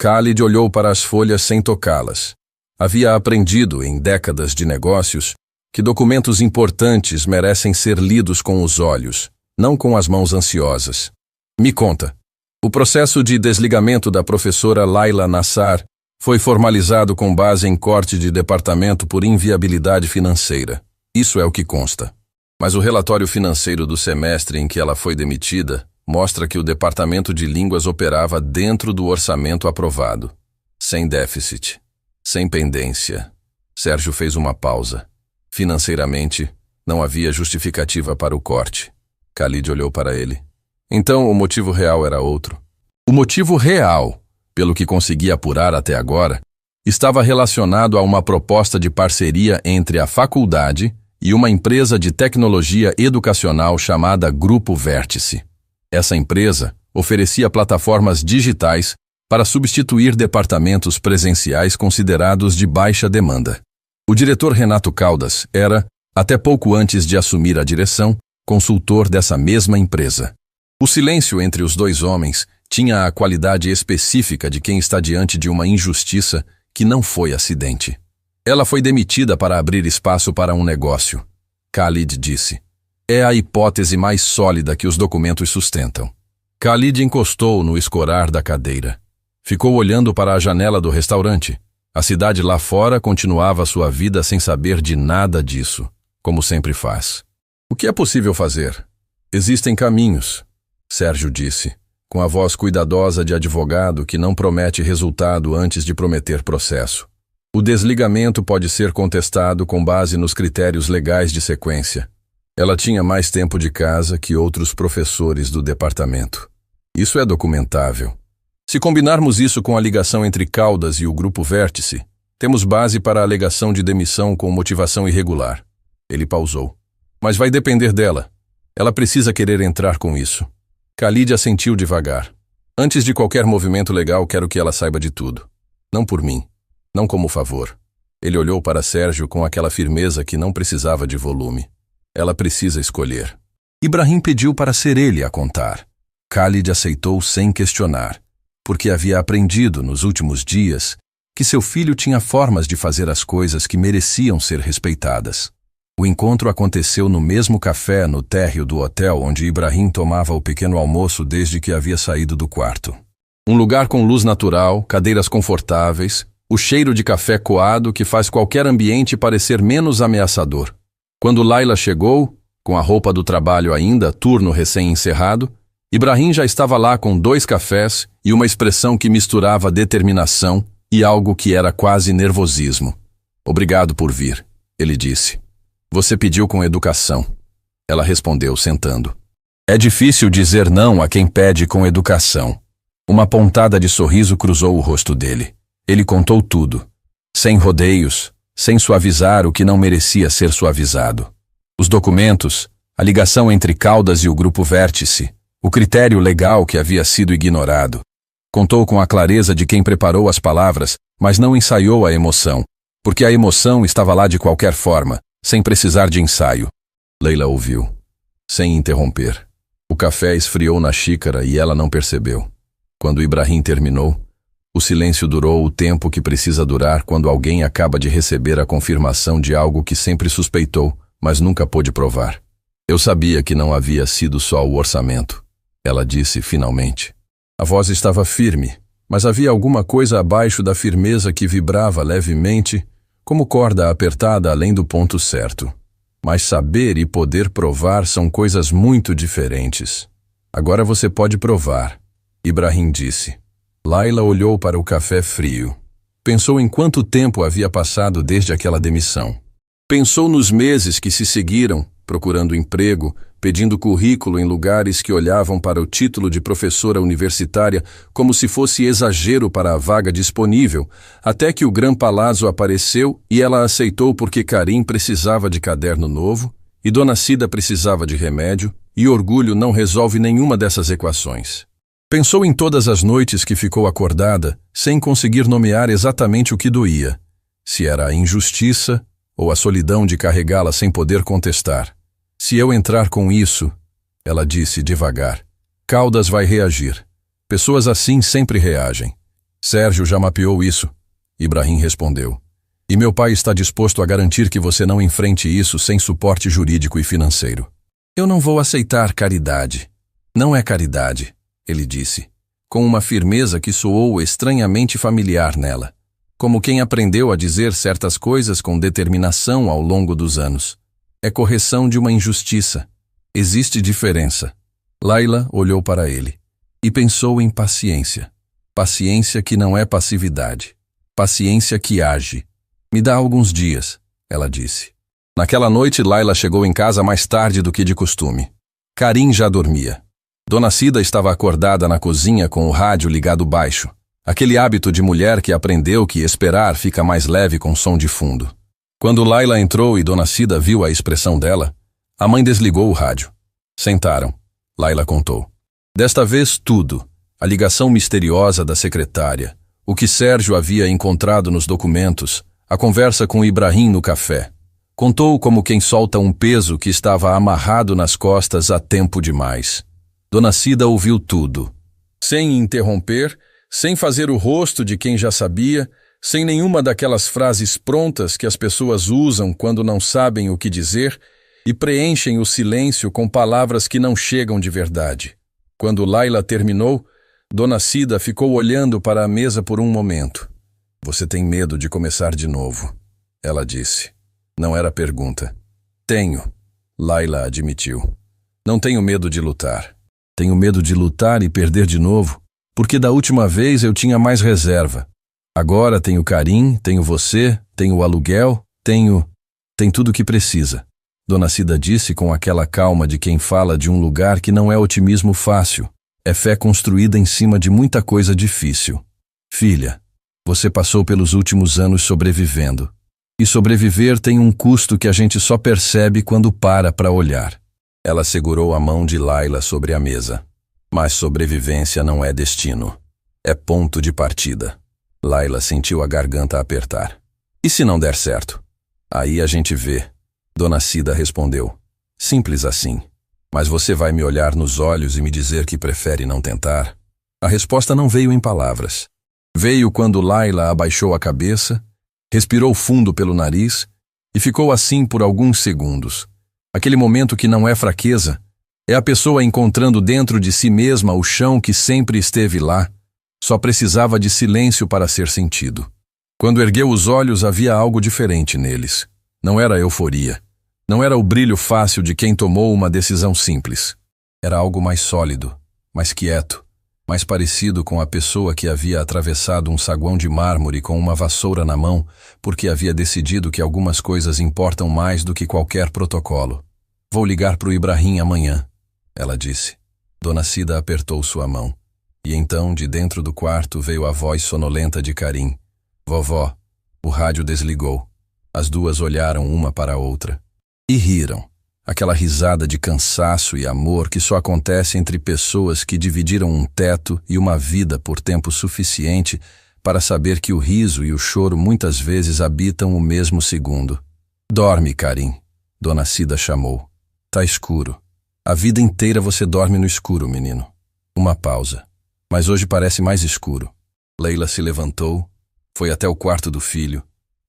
Khalid olhou para as folhas sem tocá-las. Havia aprendido, em décadas de negócios, que documentos importantes merecem ser lidos com os olhos, não com as mãos ansiosas. Me conta. O processo de desligamento da professora Layla Nassar foi formalizado com base em corte de departamento por inviabilidade financeira. Isso é o que consta. Mas o relatório financeiro do semestre em que ela foi demitida mostra que o departamento de línguas operava dentro do orçamento aprovado. Sem déficit. Sem pendência. Sérgio fez uma pausa. Financeiramente, não havia justificativa para o corte. Khalid olhou para ele. Então o motivo real era outro. O motivo real, pelo que consegui apurar até agora, estava relacionado a uma proposta de parceria entre a faculdade e uma empresa de tecnologia educacional chamada Grupo Vértice. Essa empresa oferecia plataformas digitais para substituir departamentos presenciais considerados de baixa demanda. O diretor Renato Caldas era, até pouco antes de assumir a direção, consultor dessa mesma empresa. O silêncio entre os dois homens tinha a qualidade específica de quem está diante de uma injustiça que não foi acidente. Ela foi demitida para abrir espaço para um negócio. Khalid disse. É a hipótese mais sólida que os documentos sustentam. Khalid encostou no escorar da cadeira. Ficou olhando para a janela do restaurante. A cidade lá fora continuava sua vida sem saber de nada disso, como sempre faz. O que é possível fazer? Existem caminhos, Sérgio disse, com a voz cuidadosa de advogado que não promete resultado antes de prometer processo. O desligamento pode ser contestado com base nos critérios legais de sequência. Ela tinha mais tempo de casa que outros professores do departamento. Isso é documentável. Se combinarmos isso com a ligação entre Caldas e o Grupo Vértice, temos base para a alegação de demissão com motivação irregular. Ele pausou. Mas vai depender dela. Ela precisa querer entrar com isso. Khalid assentiu devagar. Antes de qualquer movimento legal, quero que ela saiba de tudo. Não por mim. Não como favor. Ele olhou para Sérgio com aquela firmeza que não precisava de volume. Ela precisa escolher. Ibrahim pediu para ser ele a contar. Khalid aceitou sem questionar, porque havia aprendido nos últimos dias que seu filho tinha formas de fazer as coisas que mereciam ser respeitadas. O encontro aconteceu no mesmo café no térreo do hotel onde Ibrahim tomava o pequeno almoço desde que havia saído do quarto. Um lugar com luz natural, cadeiras confortáveis, o cheiro de café coado que faz qualquer ambiente parecer menos ameaçador. Quando Layla chegou, com a roupa do trabalho ainda, turno recém-encerrado, Ibrahim já estava lá com 2 cafés e uma expressão que misturava determinação e algo que era quase nervosismo. Obrigado por vir, ele disse. Você pediu com educação. Ela respondeu sentando. É difícil dizer não a quem pede com educação. Uma pontada de sorriso cruzou o rosto dele. Ele contou tudo, sem rodeios, sem suavizar o que não merecia ser suavizado. Os documentos, a ligação entre Caldas e o Grupo Vértice, o critério legal que havia sido ignorado. Contou com a clareza de quem preparou as palavras, mas não ensaiou a emoção, porque a emoção estava lá de qualquer forma, sem precisar de ensaio. Leila ouviu, sem interromper. O café esfriou na xícara e ela não percebeu. Quando Ibrahim terminou, o silêncio durou o tempo que precisa durar quando alguém acaba de receber a confirmação de algo que sempre suspeitou, mas nunca pôde provar. Eu sabia que não havia sido só o orçamento, ela disse finalmente. A voz estava firme, mas havia alguma coisa abaixo da firmeza que vibrava levemente, como corda apertada além do ponto certo. Mas saber e poder provar são coisas muito diferentes. Agora você pode provar, Ibrahim disse. Laila olhou para o café frio. Pensou em quanto tempo havia passado desde aquela demissão. Pensou nos meses que se seguiram, procurando emprego, pedindo currículo em lugares que olhavam para o título de professora universitária como se fosse exagero para a vaga disponível, até que o Gran Palazzo apareceu e ela aceitou porque Karim precisava de caderno novo e Dona Cida precisava de remédio, e orgulho não resolve nenhuma dessas equações. Pensou em todas as noites que ficou acordada, sem conseguir nomear exatamente o que doía, se era a injustiça ou a solidão de carregá-la sem poder contestar. Se eu entrar com isso, ela disse devagar, Caldas vai reagir. Pessoas assim sempre reagem. Sérgio já mapeou isso, Ibrahim respondeu. E meu pai está disposto a garantir que você não enfrente isso sem suporte jurídico e financeiro. Eu não vou aceitar caridade. Não é caridade, ele disse, com uma firmeza que soou estranhamente familiar nela, como quem aprendeu a dizer certas coisas com determinação ao longo dos anos. É correção de uma injustiça. Existe diferença. Laila olhou para ele e pensou em paciência. Paciência que não é passividade. Paciência que age. Me dá alguns dias, ela disse. Naquela noite, Laila chegou em casa mais tarde do que de costume. Karim já dormia. Dona Cida estava acordada na cozinha com o rádio ligado baixo. Aquele hábito de mulher que aprendeu que esperar fica mais leve com som de fundo. Quando Laila entrou e Dona Cida viu a expressão dela, a mãe desligou o rádio. Sentaram. Laila contou. Desta vez tudo. A ligação misteriosa da secretária, o que Sérgio havia encontrado nos documentos, a conversa com Ibrahim no café. Contou como quem solta um peso que estava amarrado nas costas há tempo demais. Dona Cida ouviu tudo. Sem interromper, sem fazer o rosto de quem já sabia, sem nenhuma daquelas frases prontas que as pessoas usam quando não sabem o que dizer e preenchem o silêncio com palavras que não chegam de verdade. Quando Laila terminou, Dona Cida ficou olhando para a mesa por um momento. Você tem medo de começar de novo, ela disse. Não era pergunta. Tenho, Laila admitiu. Não tenho medo de lutar. Tenho medo de lutar e perder de novo, porque da última vez eu tinha mais reserva. Agora tenho Karim, tenho você, tenho o aluguel, tem tudo o que precisa. Dona Cida disse com aquela calma de quem fala de um lugar que não é otimismo fácil. É fé construída em cima de muita coisa difícil. Filha, você passou pelos últimos anos sobrevivendo. E sobreviver tem um custo que a gente só percebe quando para olhar. Ela segurou a mão de Laila sobre a mesa. Mas sobrevivência não é destino. É ponto de partida. Laila sentiu a garganta apertar. E se não der certo? Aí a gente vê. Dona Cida respondeu. Simples assim. Mas você vai me olhar nos olhos e me dizer que prefere não tentar? A resposta não veio em palavras. Veio quando Laila abaixou a cabeça, respirou fundo pelo nariz e ficou assim por alguns segundos. Aquele momento que não é fraqueza, é a pessoa encontrando dentro de si mesma o chão que sempre esteve lá, só precisava de silêncio para ser sentido. Quando ergueu os olhos, havia algo diferente neles. Não era euforia. Não era o brilho fácil de quem tomou uma decisão simples. Era algo mais sólido, mais quieto, mais parecido com a pessoa que havia atravessado um saguão de mármore com uma vassoura na mão porque havia decidido que algumas coisas importam mais do que qualquer protocolo. Vou ligar para o Ibrahim amanhã. ela disse. Dona Cida apertou sua mão. E então, de dentro do quarto, veio a voz sonolenta de Karim. Vovó, o rádio desligou. As duas olharam uma para a outra. E riram. Aquela risada de cansaço e amor que só acontece entre pessoas que dividiram um teto e uma vida por tempo suficiente para saber que o riso e o choro muitas vezes habitam o mesmo segundo. Dorme, Karim, Dona Cida chamou. Tá escuro. A vida inteira você dorme no escuro, menino. Uma pausa. Mas hoje parece mais escuro. Leila se levantou, foi até o quarto do filho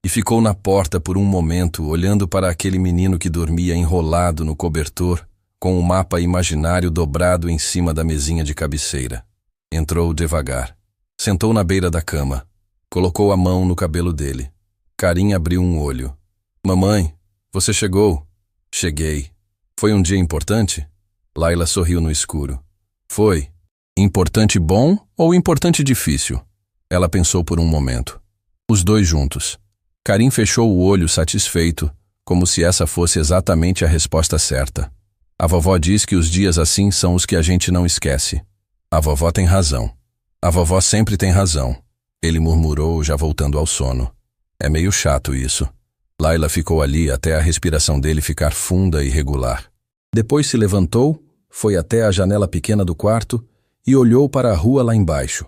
e ficou na porta por um momento olhando para aquele menino que dormia enrolado no cobertor com um mapa imaginário dobrado em cima da mesinha de cabeceira. Entrou devagar. Sentou na beira da cama. Colocou a mão no cabelo dele. Karim abriu um olho. Mamãe, você chegou? Cheguei. Foi um dia importante? Laila sorriu no escuro. Foi. Importante bom ou importante difícil? Ela pensou por um momento. Os dois juntos. Karim fechou o olho satisfeito, como se essa fosse exatamente a resposta certa. A vovó diz que os dias assim são os que a gente não esquece. A vovó tem razão. A vovó sempre tem razão. Ele murmurou, já voltando ao sono. É meio chato isso. Laila ficou ali até a respiração dele ficar funda e regular. Depois se levantou, foi até a janela pequena do quarto e olhou para a rua lá embaixo.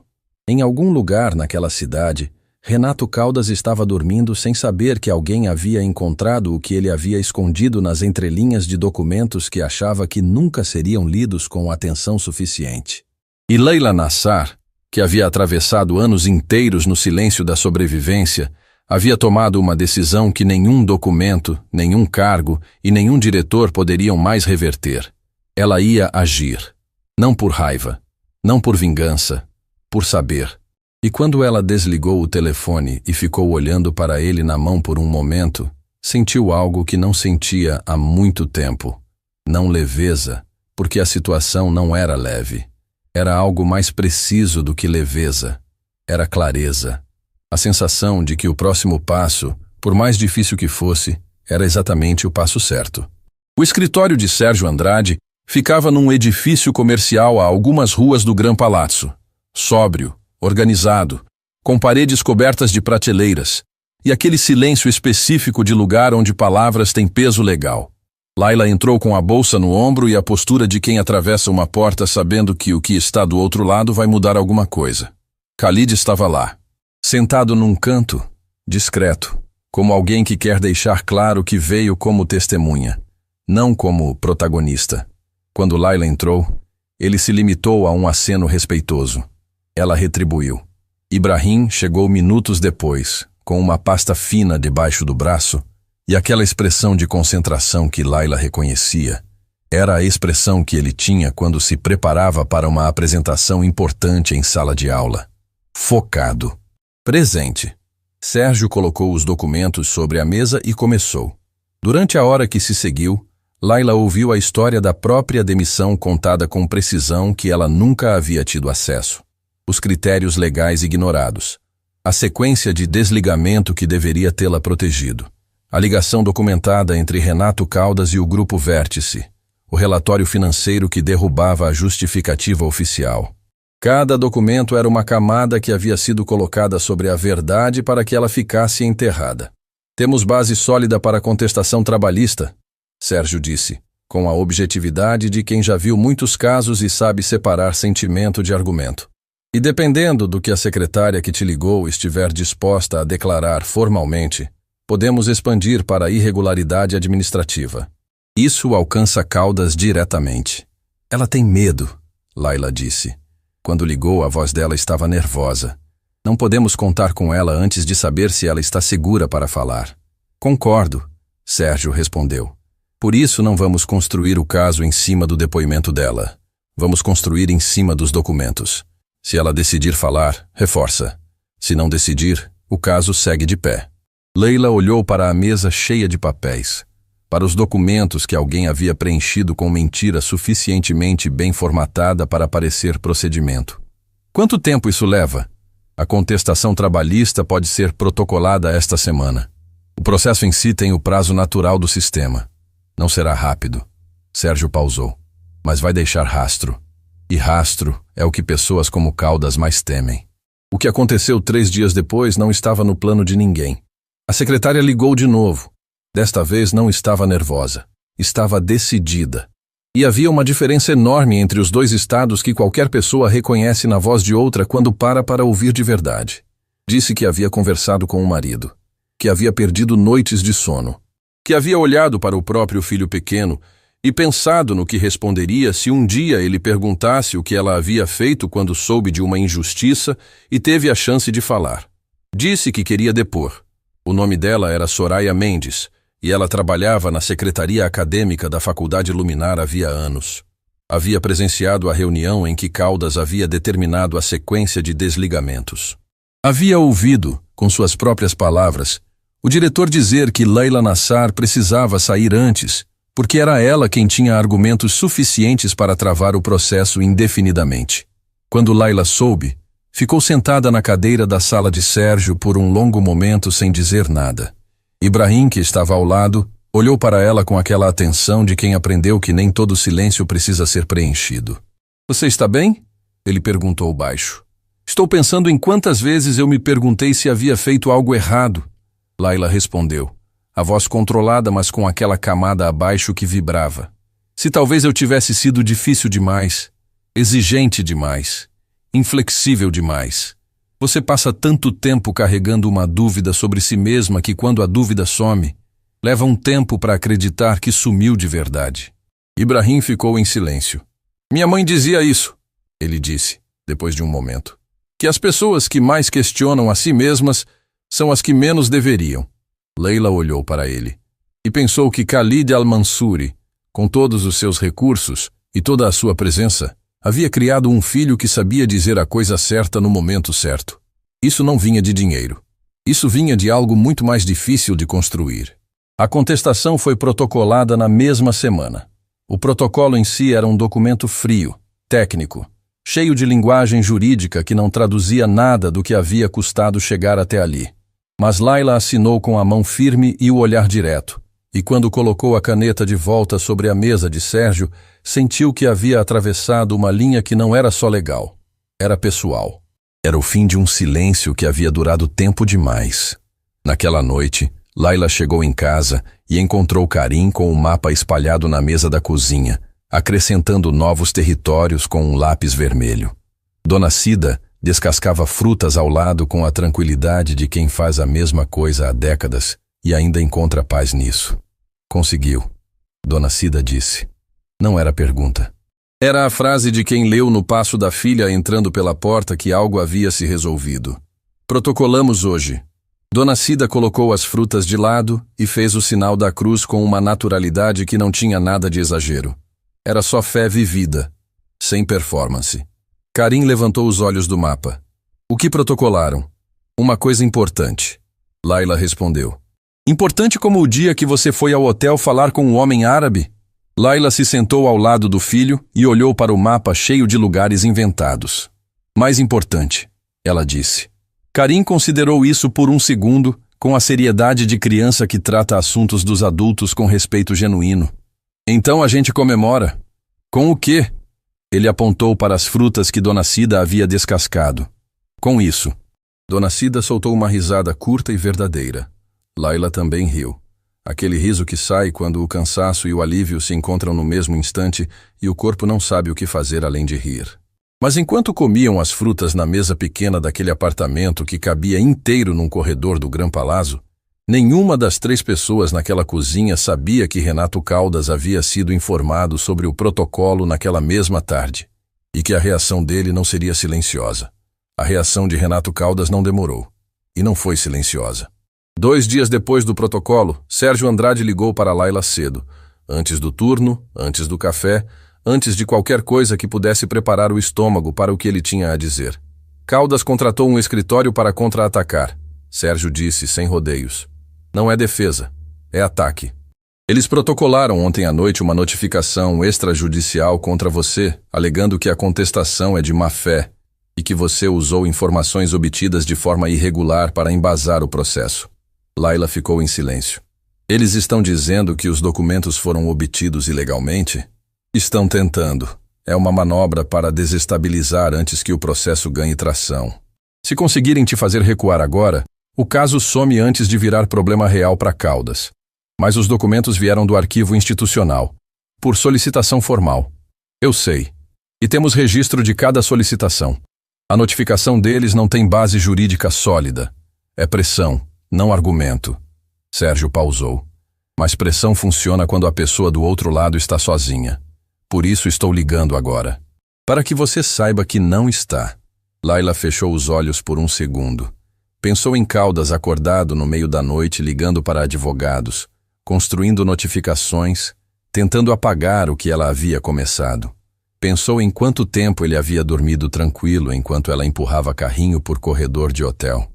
Em algum lugar naquela cidade, Renato Caldas estava dormindo sem saber que alguém havia encontrado o que ele havia escondido nas entrelinhas de documentos que achava que nunca seriam lidos com atenção suficiente. E Leila Nassar, que havia atravessado anos inteiros no silêncio da sobrevivência, havia tomado uma decisão que nenhum documento, nenhum cargo e nenhum diretor poderiam mais reverter. Ela ia agir. Não por raiva, não por vingança, por saber. E quando ela desligou o telefone e ficou olhando para ele na mão por um momento, sentiu algo que não sentia há muito tempo. Não leveza, porque a situação não era leve. Era algo mais preciso do que leveza. Era clareza. A sensação de que o próximo passo, por mais difícil que fosse, era exatamente o passo certo. O escritório de Sérgio Andrade ficava num edifício comercial a algumas ruas do Gran Palazzo. Sóbrio, organizado, com paredes cobertas de prateleiras, e aquele silêncio específico de lugar onde palavras têm peso legal. Laila entrou com a bolsa no ombro e a postura de quem atravessa uma porta sabendo que o que está do outro lado vai mudar alguma coisa. Khalid estava lá, sentado num canto, discreto, como alguém que quer deixar claro que veio como testemunha, não como protagonista. Quando Laila entrou, ele se limitou a um aceno respeitoso. Ela retribuiu. Ibrahim chegou minutos depois, com uma pasta fina debaixo do braço, e aquela expressão de concentração que Laila reconhecia era a expressão que ele tinha quando se preparava para uma apresentação importante em sala de aula. Focado. Presente. Sérgio colocou os documentos sobre a mesa e começou. Durante a hora que se seguiu, Laila ouviu a história da própria demissão contada com precisão que ela nunca havia tido acesso. Os critérios legais ignorados. A sequência de desligamento que deveria tê-la protegido. A ligação documentada entre Renato Caldas e o Grupo Vértice. O relatório financeiro que derrubava a justificativa oficial. Cada documento era uma camada que havia sido colocada sobre a verdade para que ela ficasse enterrada. Temos base sólida para a contestação trabalhista, Sérgio disse, com a objetividade de quem já viu muitos casos e sabe separar sentimento de argumento. E dependendo do que a secretária que te ligou estiver disposta a declarar formalmente, podemos expandir para a irregularidade administrativa. Isso alcança Caldas diretamente. Ela tem medo, Laila disse. Quando ligou, a voz dela estava nervosa. Não podemos contar com ela antes de saber se ela está segura para falar. Concordo, Sérgio respondeu. Por isso não vamos construir o caso em cima do depoimento dela. Vamos construir em cima dos documentos. Se ela decidir falar, reforça. Se não decidir, o caso segue de pé. Leila olhou para a mesa cheia de papéis, para os documentos que alguém havia preenchido com mentira suficientemente bem formatada para parecer procedimento. Quanto tempo isso leva? A contestação trabalhista pode ser protocolada esta semana. O processo em si tem o prazo natural do sistema. Não será rápido. Sérgio pausou. mas vai deixar rastro. E rastro é o que pessoas como Caldas mais temem. O que aconteceu 3 dias depois não estava no plano de ninguém. A secretária ligou de novo. Desta vez não estava nervosa. Estava decidida. E havia uma diferença enorme entre os 2 estados que qualquer pessoa reconhece na voz de outra quando para ouvir de verdade. Disse que havia conversado com o marido, que havia perdido noites de sono, que havia olhado para o próprio filho pequeno e pensado no que responderia se um dia ele perguntasse o que ela havia feito quando soube de uma injustiça e teve a chance de falar. Disse que queria depor. O nome dela era Soraya Mendes, e ela trabalhava na secretaria acadêmica da Faculdade Luminar havia anos. Havia presenciado a reunião em que Caldas havia determinado a sequência de desligamentos. Havia ouvido, com suas próprias palavras, o diretor dizer que Laila Nassar precisava sair antes, porque era ela quem tinha argumentos suficientes para travar o processo indefinidamente. Quando Laila soube, ficou sentada na cadeira da sala de Sérgio por um longo momento sem dizer nada. Ibrahim, que estava ao lado, olhou para ela com aquela atenção de quem aprendeu que nem todo silêncio precisa ser preenchido. "Você está bem?" ele perguntou baixo. "Estou pensando em quantas vezes eu me perguntei se havia feito algo errado." Laila respondeu, a voz controlada, mas com aquela camada abaixo que vibrava. "Se talvez eu tivesse sido difícil demais, exigente demais, inflexível demais. Você passa tanto tempo carregando uma dúvida sobre si mesma que quando a dúvida some, leva um tempo para acreditar que sumiu de verdade." Ibrahim ficou em silêncio. "Minha mãe dizia isso", ele disse, depois de um momento. "Que as pessoas que mais questionam a si mesmas são as que menos deveriam." Leila olhou para ele e pensou que Khalid al-Mansuri, com todos os seus recursos e toda a sua presença, havia criado um filho que sabia dizer a coisa certa no momento certo. Isso não vinha de dinheiro. Isso vinha de algo muito mais difícil de construir. A contestação foi protocolada na mesma semana. O protocolo em si era um documento frio, técnico, cheio de linguagem jurídica que não traduzia nada do que havia custado chegar até ali. Mas Laila assinou com a mão firme e o olhar direto, e quando colocou a caneta de volta sobre a mesa de Sérgio, sentiu que havia atravessado uma linha que não era só legal, era pessoal. Era o fim de um silêncio que havia durado tempo demais. Naquela noite, Laila chegou em casa e encontrou Karim com um mapa espalhado na mesa da cozinha, acrescentando novos territórios com um lápis vermelho. Dona Cida descascava frutas ao lado com a tranquilidade de quem faz a mesma coisa há décadas e ainda encontra paz nisso. "Conseguiu", Dona Cida disse. Não era pergunta. Era a frase de quem leu no passo da filha entrando pela porta que algo havia se resolvido. "Protocolamos hoje." Dona Cida colocou as frutas de lado e fez o sinal da cruz com uma naturalidade que não tinha nada de exagero. Era só fé vivida, sem performance. Karim levantou os olhos do mapa. "O que protocolaram?" "Uma coisa importante." Laila respondeu. "Importante como o dia que você foi ao hotel falar com um homem árabe?" Laila se sentou ao lado do filho e olhou para o mapa cheio de lugares inventados. "Mais importante", ela disse. Karim considerou isso por um segundo, com a seriedade de criança que trata assuntos dos adultos com respeito genuíno. "Então a gente comemora." "Com o quê?" Ele apontou para as frutas que Dona Cida havia descascado. "Com isso." Dona Cida soltou uma risada curta e verdadeira. Laila também riu. Aquele riso que sai quando o cansaço e o alívio se encontram no mesmo instante e o corpo não sabe o que fazer além de rir. Mas enquanto comiam as frutas na mesa pequena daquele apartamento que cabia inteiro num corredor do Gran Palazzo, nenhuma das 3 pessoas naquela cozinha sabia que Renato Caldas havia sido informado sobre o protocolo naquela mesma tarde, e que a reação dele não seria silenciosa. A reação de Renato Caldas não demorou, e não foi silenciosa. 2 dias depois do protocolo, Sérgio Andrade ligou para Laila cedo, antes do turno, antes do café, antes de qualquer coisa que pudesse preparar o estômago para o que ele tinha a dizer. Caldas contratou um escritório para contra-atacar, Sérgio disse sem rodeios. "Não é defesa, é ataque. Eles protocolaram ontem à noite uma notificação extrajudicial contra você, alegando que a contestação é de má-fé e que você usou informações obtidas de forma irregular para embasar o processo." Laila ficou em silêncio. "Eles estão dizendo que os documentos foram obtidos ilegalmente?" Estão tentando. É uma manobra para desestabilizar antes que o processo ganhe tração. Se conseguirem te fazer recuar agora, o caso some antes de virar problema real para Caldas. Mas os documentos vieram do arquivo institucional, por solicitação formal. Eu sei. E temos registro de cada solicitação. A notificação deles não tem base jurídica sólida. É pressão, não argumento. Sérgio pausou. Mas pressão funciona quando a pessoa do outro lado está sozinha. Por isso estou ligando agora. Para que você saiba que não está. Laila fechou os olhos por um segundo. Pensou em Caldas acordado no meio da noite ligando para advogados, construindo notificações, tentando apagar o que ela havia começado. Pensou em quanto tempo ele havia dormido tranquilo enquanto ela empurrava carrinho por corredor de hotel.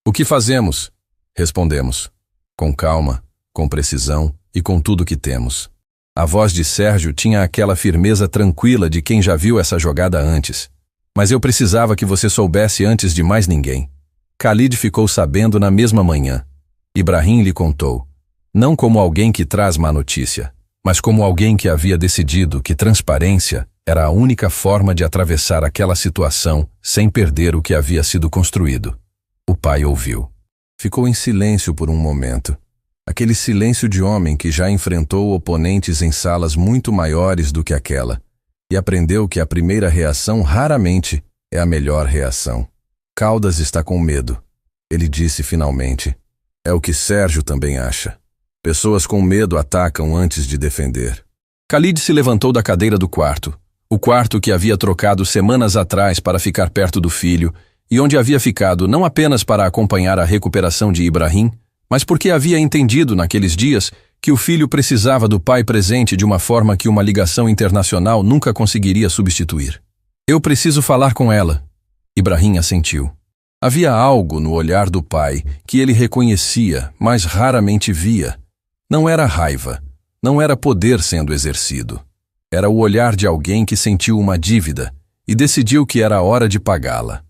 O que fazemos? Respondemos. Com calma, com precisão e com tudo que temos. A voz de Sérgio tinha aquela firmeza tranquila de quem já viu essa jogada antes. Mas eu precisava que você soubesse antes de mais ninguém. Khalid ficou sabendo na mesma manhã. Ibrahim lhe contou. Não como alguém que traz má notícia, mas como alguém que havia decidido que transparência era a única forma de atravessar aquela situação sem perder o que havia sido construído. O pai ouviu. Ficou em silêncio por um momento. Aquele silêncio de homem que já enfrentou oponentes em salas muito maiores do que aquela, e aprendeu que a primeira reação raramente é a melhor reação. Caldas está com medo, ele disse finalmente. É o que Sérgio também acha. Pessoas com medo atacam antes de defender. Khalid se levantou da cadeira do quarto. O quarto que havia trocado semanas atrás para ficar perto do filho, e onde havia ficado não apenas para acompanhar a recuperação de Ibrahim, mas porque havia entendido naqueles dias que o filho precisava do pai presente de uma forma que uma ligação internacional nunca conseguiria substituir. Eu preciso falar com ela. Ibrahim assentiu. Havia algo no olhar do pai que ele reconhecia, mas raramente via. Não era raiva, não era poder sendo exercido. Era o olhar de alguém que sentiu uma dívida e decidiu que era hora de pagá-la.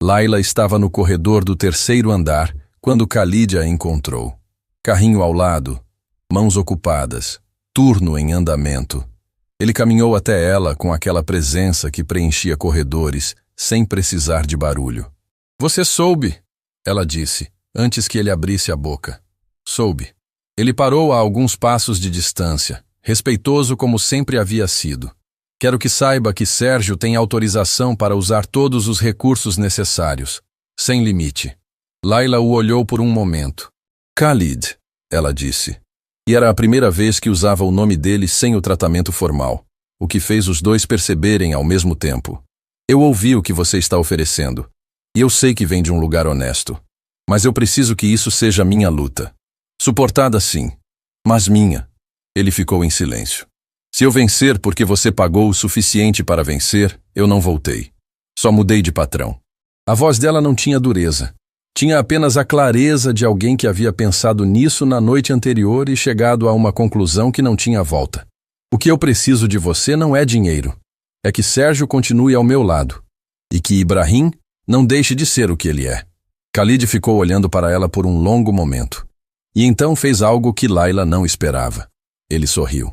Laila estava no corredor do terceiro andar quando Khalid a encontrou. Carrinho ao lado, mãos ocupadas, turno em andamento. Ele caminhou até ela com aquela presença que preenchia corredores, sem precisar de barulho. Você soube, ela disse, antes que ele abrisse a boca. Soube. Ele parou a alguns passos de distância, respeitoso como sempre havia sido. Quero que saiba que Sérgio tem autorização para usar todos os recursos necessários, sem limite. Laila o olhou por um momento. Khalid, ela disse. E era a primeira vez que usava o nome dele sem o tratamento formal, o que fez os dois perceberem ao mesmo tempo. Eu ouvi o que você está oferecendo, e eu sei que vem de um lugar honesto, mas eu preciso que isso seja minha luta. Suportada sim, mas minha. Ele ficou em silêncio. Se eu vencer porque você pagou o suficiente para vencer, eu não voltei. Só mudei de patrão. A voz dela não tinha dureza. Tinha apenas a clareza de alguém que havia pensado nisso na noite anterior e chegado a uma conclusão que não tinha volta. O que eu preciso de você não é dinheiro. É que Sérgio continue ao meu lado. E que Ibrahim não deixe de ser o que ele é. Khalid ficou olhando para ela por um longo momento. E então fez algo que Laila não esperava. Ele sorriu.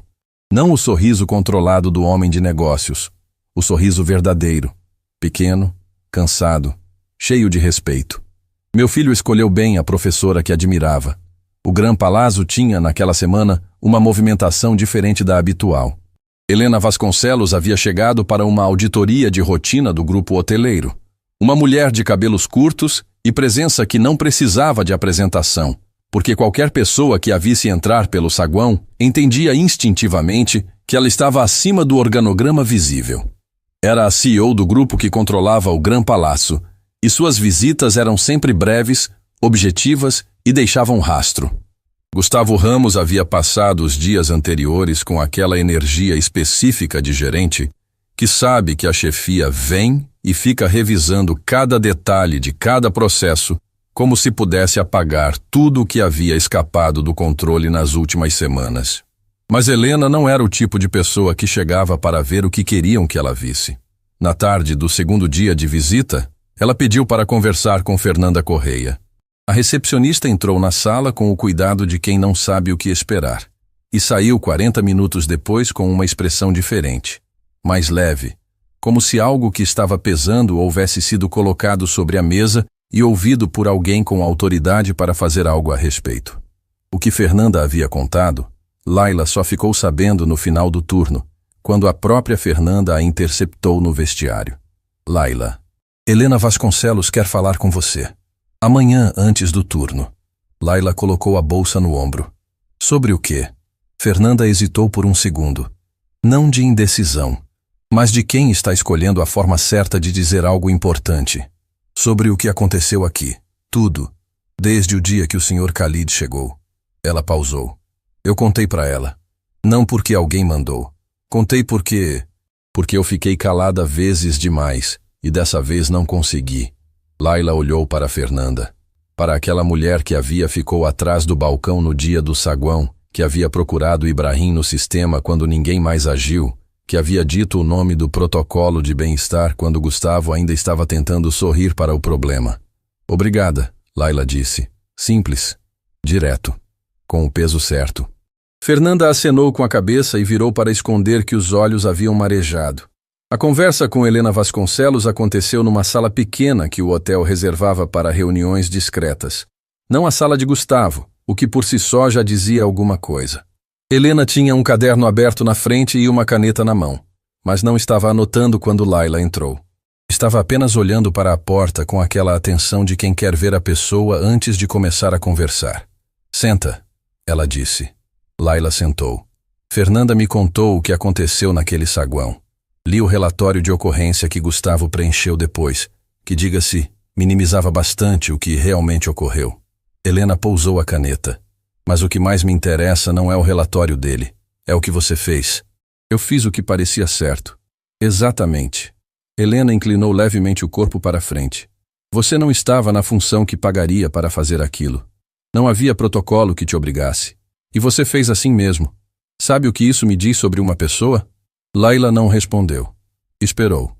Não o sorriso controlado do homem de negócios. O sorriso verdadeiro. Pequeno, cansado, cheio de respeito. Meu filho escolheu bem a professora que admirava. O Gran Palazzo tinha, naquela semana, uma movimentação diferente da habitual. Helena Vasconcelos havia chegado para uma auditoria de rotina do grupo hoteleiro. Uma mulher de cabelos curtos e presença que não precisava de apresentação, porque qualquer pessoa que a visse entrar pelo saguão entendia instintivamente que ela estava acima do organograma visível. Era a CEO do grupo que controlava o Gran Palazzo, e suas visitas eram sempre breves, objetivas e deixavam rastro. Gustavo Ramos havia passado os dias anteriores com aquela energia específica de gerente que sabe que a chefia vem e fica revisando cada detalhe de cada processo como se pudesse apagar tudo o que havia escapado do controle nas últimas semanas. Mas Helena não era o tipo de pessoa que chegava para ver o que queriam que ela visse. Na tarde do segundo dia de visita, ela pediu para conversar com Fernanda Correia. A recepcionista entrou na sala com o cuidado de quem não sabe o que esperar. e saiu 40 minutos depois com uma expressão diferente, mais leve, como se algo que estava pesando houvesse sido colocado sobre a mesa e ouvido por alguém com autoridade para fazer algo a respeito. O que Fernanda havia contado, Laila só ficou sabendo no final do turno, quando a própria Fernanda a interceptou no vestiário. Laila, Helena Vasconcelos quer falar com você. Amanhã, antes do turno. Laila colocou a bolsa no ombro. Sobre o quê? Fernanda hesitou por um segundo. Não de indecisão, mas de quem está escolhendo a forma certa de dizer algo importante. Sobre o que aconteceu aqui. Tudo. Desde o dia que o Sr. Khalid chegou. Ela pausou. Eu contei para ela. Não porque alguém mandou. Contei porque eu fiquei calada vezes demais e dessa vez não consegui. Laila olhou para Fernanda. Para aquela mulher que ficou atrás do balcão no dia do saguão, que havia procurado Ibrahim no sistema quando ninguém mais agiu, que havia dito o nome do protocolo de bem-estar quando Gustavo ainda estava tentando sorrir para o problema. Obrigada, Laila disse. Simples. Direto. Com o peso certo. Fernanda acenou com a cabeça e virou para esconder que os olhos haviam marejado. A conversa com Helena Vasconcelos aconteceu numa sala pequena que o hotel reservava para reuniões discretas. Não a sala de Gustavo, o que por si só já dizia alguma coisa. Helena tinha um caderno aberto na frente e uma caneta na mão, mas não estava anotando quando Laila entrou. Estava apenas olhando para a porta com aquela atenção de quem quer ver a pessoa antes de começar a conversar. Senta, ela disse. Laila sentou. Fernanda me contou o que aconteceu naquele saguão. Li o relatório de ocorrência que Gustavo preencheu depois, que, diga-se, minimizava bastante o que realmente ocorreu. Helena pousou a caneta. Mas o que mais me interessa não é o relatório dele, é o que você fez. Eu fiz o que parecia certo. Exatamente. Helena inclinou levemente o corpo para frente. Você não estava na função que pagaria para fazer aquilo. Não havia protocolo que te obrigasse. E você fez assim mesmo. Sabe o que isso me diz sobre uma pessoa? Laila não respondeu. Esperou.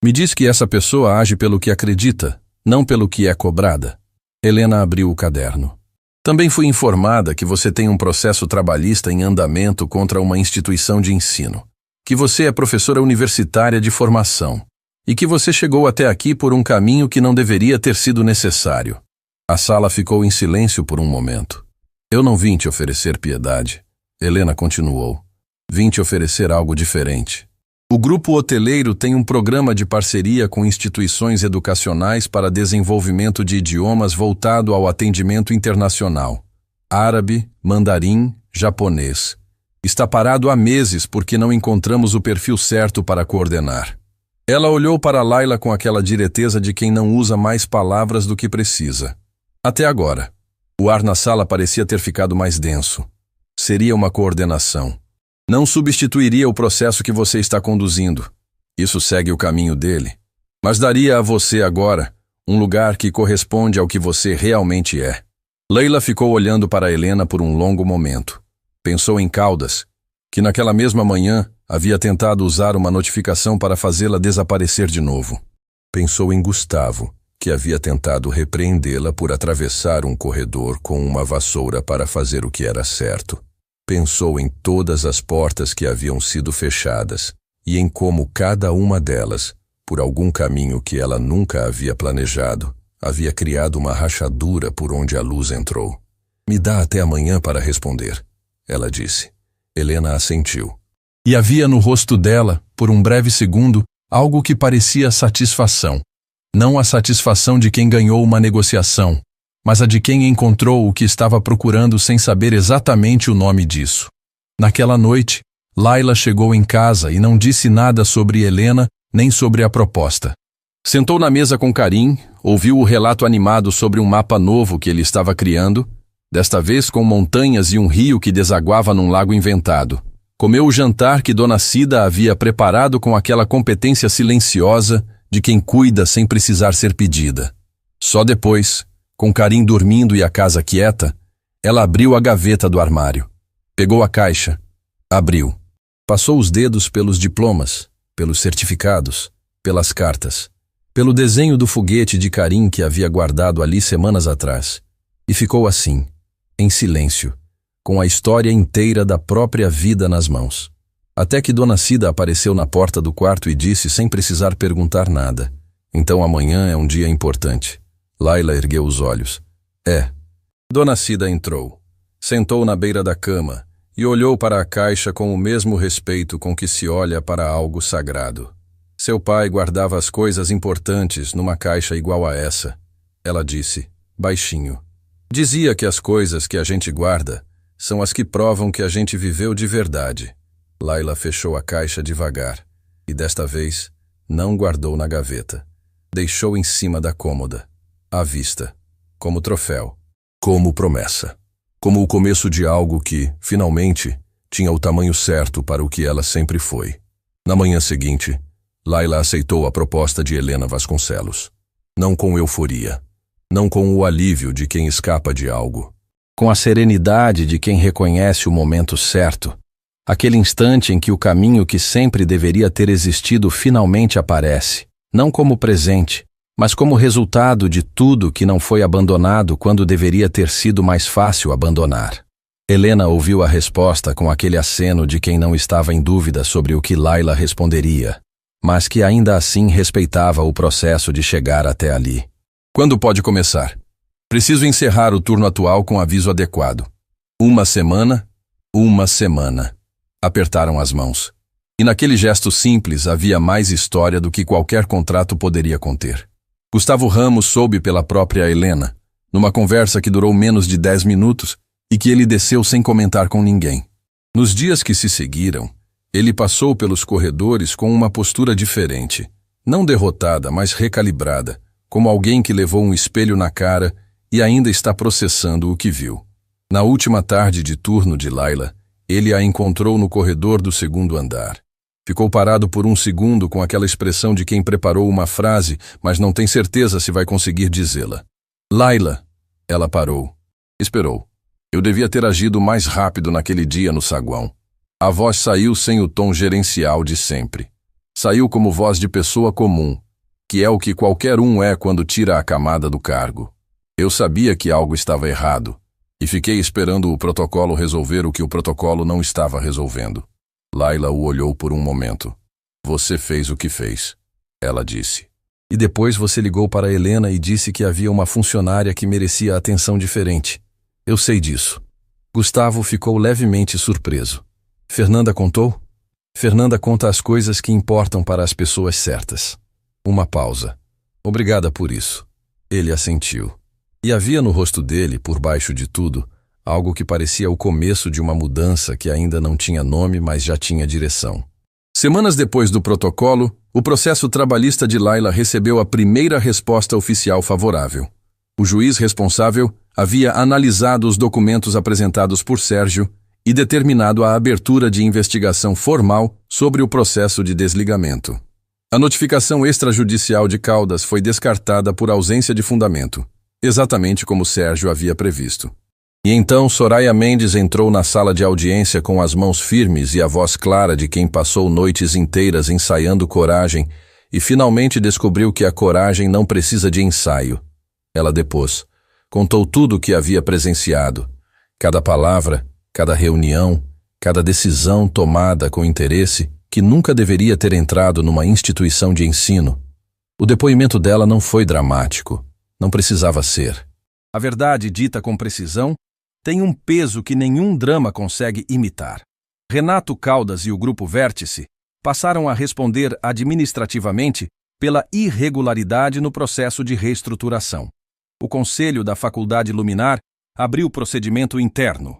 Me diz que essa pessoa age pelo que acredita, não pelo que é cobrada. Helena abriu o caderno. Também fui informada que você tem um processo trabalhista em andamento contra uma instituição de ensino, que você é professora universitária de formação e que você chegou até aqui por um caminho que não deveria ter sido necessário. A sala ficou em silêncio por um momento. Eu não vim te oferecer piedade, Helena continuou. Vim te oferecer algo diferente. O grupo hoteleiro tem um programa de parceria com instituições educacionais para desenvolvimento de idiomas voltado ao atendimento internacional. Árabe, mandarim, japonês. Está parado há meses porque não encontramos o perfil certo para coordenar. Ela olhou para Laila com aquela direteza de quem não usa mais palavras do que precisa. Até agora. O ar na sala parecia ter ficado mais denso. Seria uma coordenação. Não substituiria o processo que você está conduzindo. Isso segue o caminho dele. Mas daria a você agora um lugar que corresponde ao que você realmente é. Leila ficou olhando para Helena por um longo momento. Pensou em Caldas, que naquela mesma manhã havia tentado usar uma notificação para fazê-la desaparecer de novo. Pensou em Gustavo, que havia tentado repreendê-la por atravessar um corredor com uma vassoura para fazer o que era certo. Pensou em todas as portas que haviam sido fechadas e em como cada uma delas, por algum caminho que ela nunca havia planejado, havia criado uma rachadura por onde a luz entrou. Me dá até amanhã para responder, ela disse. Helena assentiu. E havia no rosto dela, por um breve segundo, algo que parecia satisfação. Não a satisfação de quem ganhou uma negociação, mas a de quem encontrou o que estava procurando sem saber exatamente o nome disso. Naquela noite, Laila chegou em casa e não disse nada sobre Helena nem sobre a proposta. Sentou na mesa com Karim, ouviu o relato animado sobre um mapa novo que ele estava criando, desta vez com montanhas e um rio que desaguava num lago inventado. Comeu o jantar que Dona Cida havia preparado com aquela competência silenciosa de quem cuida sem precisar ser pedida. Só depois, com Karim dormindo e a casa quieta, ela abriu a gaveta do armário. Pegou a caixa. Abriu. Passou os dedos pelos diplomas, pelos certificados, pelas cartas, pelo desenho do foguete de Karim que havia guardado ali semanas atrás. E ficou assim, em silêncio, com a história inteira da própria vida nas mãos. Até que Dona Cida apareceu na porta do quarto e disse sem precisar perguntar nada: "Então amanhã é um dia importante." Laila ergueu os olhos. "É." Dona Cida entrou, sentou na beira da cama e olhou para a caixa com o mesmo respeito com que se olha para algo sagrado. Seu pai guardava as coisas importantes numa caixa igual a essa. Ela disse, baixinho. Dizia que as coisas que a gente guarda são as que provam que a gente viveu de verdade. Laila fechou a caixa devagar e, desta vez, não guardou na gaveta. Deixou em cima da cômoda, à vista, como troféu, como promessa, como o começo de algo que, finalmente, tinha o tamanho certo para o que ela sempre foi. Na manhã seguinte, Laila aceitou a proposta de Helena Vasconcelos. Não com euforia, não com o alívio de quem escapa de algo, com a serenidade de quem reconhece o momento certo, aquele instante em que o caminho que sempre deveria ter existido finalmente aparece, não como presente, mas como resultado de tudo que não foi abandonado quando deveria ter sido mais fácil abandonar. Helena ouviu a resposta com aquele aceno de quem não estava em dúvida sobre o que Laila responderia, mas que ainda assim respeitava o processo de chegar até ali. Quando pode começar? Preciso encerrar o turno atual com aviso adequado. 1 semana, 1 semana. Apertaram as mãos. E naquele gesto simples havia mais história do que qualquer contrato poderia conter. Gustavo Ramos soube pela própria Helena, numa conversa que durou menos de 10 minutos e que ele desceu sem comentar com ninguém. Nos dias que se seguiram, ele passou pelos corredores com uma postura diferente, não derrotada, mas recalibrada, como alguém que levou um espelho na cara e ainda está processando o que viu. Na última tarde de turno de Laila, ele a encontrou no corredor do 2º andar. Ficou parado por um segundo com aquela expressão de quem preparou uma frase, mas não tem certeza se vai conseguir dizê-la. Laila, ela parou. Esperou. Eu devia ter agido mais rápido naquele dia no saguão. A voz saiu sem o tom gerencial de sempre. Saiu como voz de pessoa comum, que é o que qualquer um é quando tira a camada do cargo. Eu sabia que algo estava errado, e fiquei esperando o protocolo resolver o que o protocolo não estava resolvendo. Laila o olhou por um momento. Você fez o que fez, ela disse. E depois você ligou para Helena e disse que havia uma funcionária que merecia atenção diferente. Eu sei disso. Gustavo ficou levemente surpreso. Fernanda contou? Fernanda conta as coisas que importam para as pessoas certas. Uma pausa. Obrigada por isso. Ele assentiu. E havia no rosto dele, por baixo de tudo, algo que parecia o começo de uma mudança que ainda não tinha nome, mas já tinha direção. Semanas depois do protocolo, o processo trabalhista de Laila recebeu a primeira resposta oficial favorável. O juiz responsável havia analisado os documentos apresentados por Sérgio e determinado a abertura de investigação formal sobre o processo de desligamento. A notificação extrajudicial de Caldas foi descartada por ausência de fundamento, exatamente como Sérgio havia previsto. E então Soraya Mendes entrou na sala de audiência com as mãos firmes e a voz clara de quem passou noites inteiras ensaiando coragem e finalmente descobriu que a coragem não precisa de ensaio. Ela depôs, contou tudo o que havia presenciado, cada palavra, cada reunião, cada decisão tomada com interesse que nunca deveria ter entrado numa instituição de ensino. O depoimento dela não foi dramático, não precisava ser. A verdade dita com precisão tem um peso que nenhum drama consegue imitar. Renato Caldas e o Grupo Vértice passaram a responder administrativamente pela irregularidade no processo de reestruturação. O Conselho da Faculdade Luminar abriu procedimento interno,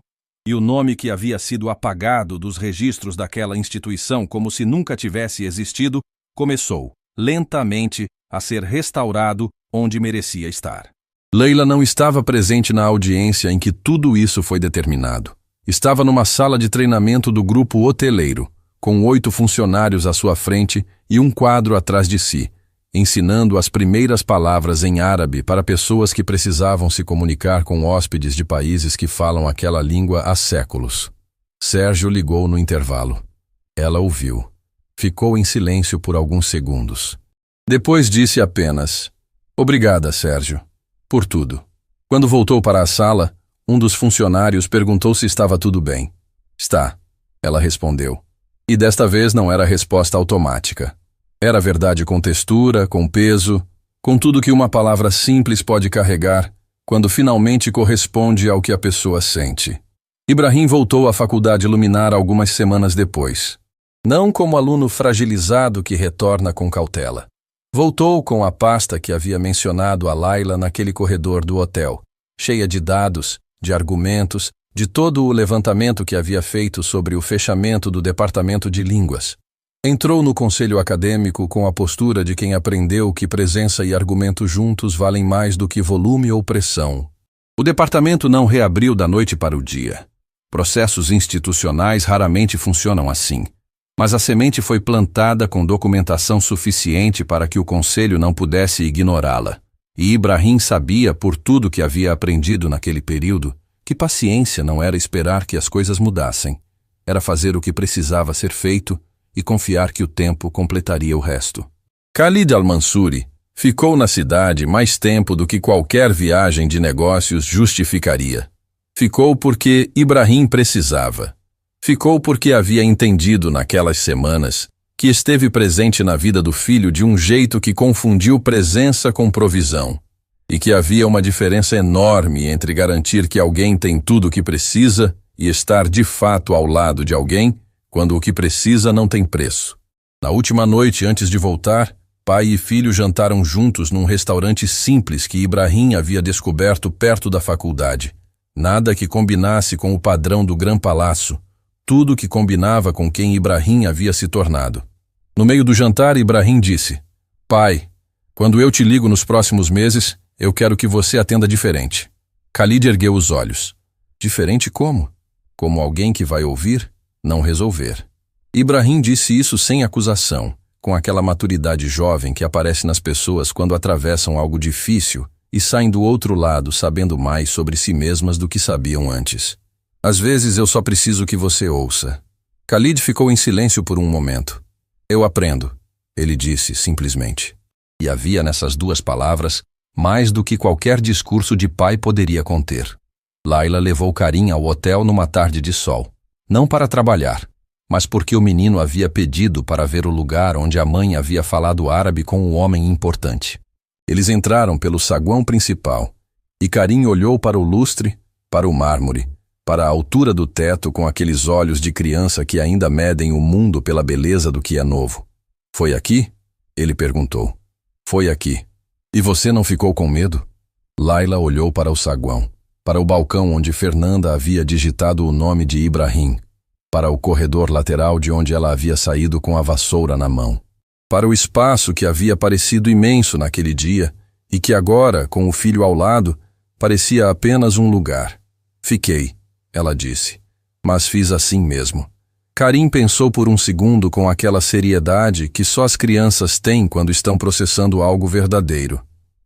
e o nome que havia sido apagado dos registros daquela instituição como se nunca tivesse existido, começou, lentamente, a ser restaurado onde merecia estar. Leila não estava presente na audiência em que tudo isso foi determinado. Estava numa sala de treinamento do grupo hoteleiro, com 8 funcionários à sua frente e um quadro atrás de si, ensinando as primeiras palavras em árabe para pessoas que precisavam se comunicar com hóspedes de países que falam aquela língua há séculos. Sérgio ligou no intervalo. Ela ouviu. Ficou em silêncio por alguns segundos. Depois disse apenas: "Obrigada, Sérgio, por tudo." Quando voltou para a sala, um dos funcionários perguntou se estava tudo bem. Está, ela respondeu. E desta vez não era resposta automática. Era verdade com textura, com peso, com tudo que uma palavra simples pode carregar, quando finalmente corresponde ao que a pessoa sente. Ibrahim voltou à faculdade Luminar algumas semanas depois. Não como aluno fragilizado que retorna com cautela. Voltou com a pasta que havia mencionado a Laila naquele corredor do hotel, cheia de dados, de argumentos, de todo o levantamento que havia feito sobre o fechamento do departamento de línguas. Entrou no conselho acadêmico com a postura de quem aprendeu que presença e argumento juntos valem mais do que volume ou pressão. O departamento não reabriu da noite para o dia. Processos institucionais raramente funcionam assim. Mas a semente foi plantada com documentação suficiente para que o conselho não pudesse ignorá-la. E Ibrahim sabia, por tudo que havia aprendido naquele período, que paciência não era esperar que as coisas mudassem. Era fazer o que precisava ser feito e confiar que o tempo completaria o resto. Khalid Al-Mansuri ficou na cidade mais tempo do que qualquer viagem de negócios justificaria. Ficou porque Ibrahim precisava. Ficou porque havia entendido naquelas semanas que esteve presente na vida do filho de um jeito que confundiu presença com provisão, e que havia uma diferença enorme entre garantir que alguém tem tudo o que precisa e estar de fato ao lado de alguém quando o que precisa não tem preço. Na última noite antes de voltar, pai e filho jantaram juntos num restaurante simples que Ibrahim havia descoberto perto da faculdade. Nada que combinasse com o padrão do Gran Palácio, tudo que combinava com quem Ibrahim havia se tornado. No meio do jantar, Ibrahim disse: "Pai, quando eu te ligo nos próximos meses, eu quero que você atenda diferente." Khalid ergueu os olhos. Diferente como? Como alguém que vai ouvir, não resolver. Ibrahim disse isso sem acusação, com aquela maturidade jovem que aparece nas pessoas quando atravessam algo difícil e saem do outro lado sabendo mais sobre si mesmas do que sabiam antes. "Às vezes eu só preciso que você ouça." Khalid ficou em silêncio por um momento. "Eu aprendo", ele disse simplesmente. E havia nessas duas palavras mais do que qualquer discurso de pai poderia conter. Laila levou Karim ao hotel numa tarde de sol. Não para trabalhar, mas porque o menino havia pedido para ver o lugar onde a mãe havia falado árabe com um homem importante. Eles entraram pelo saguão principal, e Karim olhou para o lustre, para o mármore, para a altura do teto com aqueles olhos de criança que ainda medem o mundo pela beleza do que é novo. "Foi aqui?" ele perguntou. "Foi aqui." "E você não ficou com medo?" Laila olhou para o saguão, para o balcão onde Fernanda havia digitado o nome de Ibrahim, para o corredor lateral de onde ela havia saído com a vassoura na mão, para o espaço que havia parecido imenso naquele dia e que agora, com o filho ao lado, parecia apenas um lugar. "Fiquei", ela disse, "mas fiz assim mesmo." Karim pensou por um segundo com aquela seriedade que só as crianças têm quando estão processando algo verdadeiro.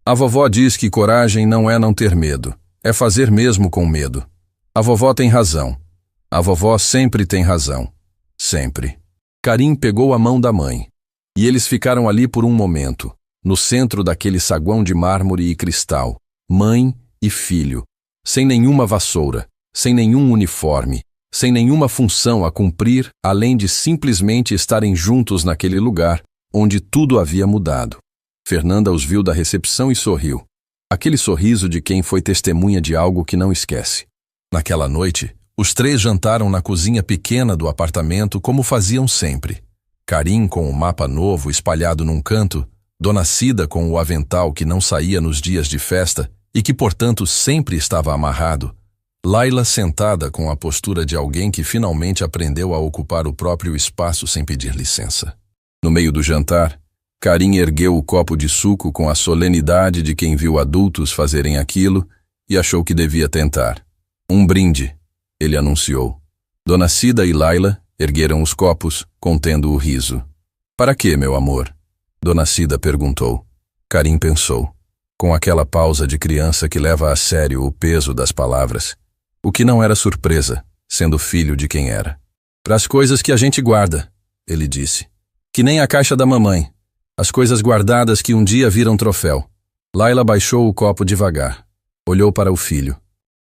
"A vovó diz que coragem não é não ter medo, é fazer mesmo com medo. A vovó tem razão. A vovó sempre tem razão. Sempre." Karim pegou a mão da mãe, e eles ficaram ali por um momento, no centro daquele saguão de mármore e cristal, mãe e filho, sem nenhuma vassoura, sem nenhum uniforme, sem nenhuma função a cumprir, além de simplesmente estarem juntos naquele lugar onde tudo havia mudado. Fernanda os viu da recepção e sorriu. Aquele sorriso de quem foi testemunha de algo que não esquece. Naquela noite, os três jantaram na cozinha pequena do apartamento como faziam sempre. Karim com o mapa novo espalhado num canto, Dona Cida com o avental que não saía nos dias de festa e que, portanto, sempre estava amarrado. Laila sentada com a postura de alguém que finalmente aprendeu a ocupar o próprio espaço sem pedir licença. No meio do jantar, Karim ergueu o copo de suco com a solenidade de quem viu adultos fazerem aquilo e achou que devia tentar. "Um brinde", ele anunciou. Dona Cida e Laila ergueram os copos, contendo o riso. "Para quê, meu amor?" Dona Cida perguntou. Karim pensou, com aquela pausa de criança que leva a sério o peso das palavras, o que não era surpresa, sendo filho de quem era. "Para as coisas que a gente guarda", ele disse. "Que nem a caixa da mamãe. As coisas guardadas que um dia viram troféu." Laila baixou o copo devagar. Olhou para o filho.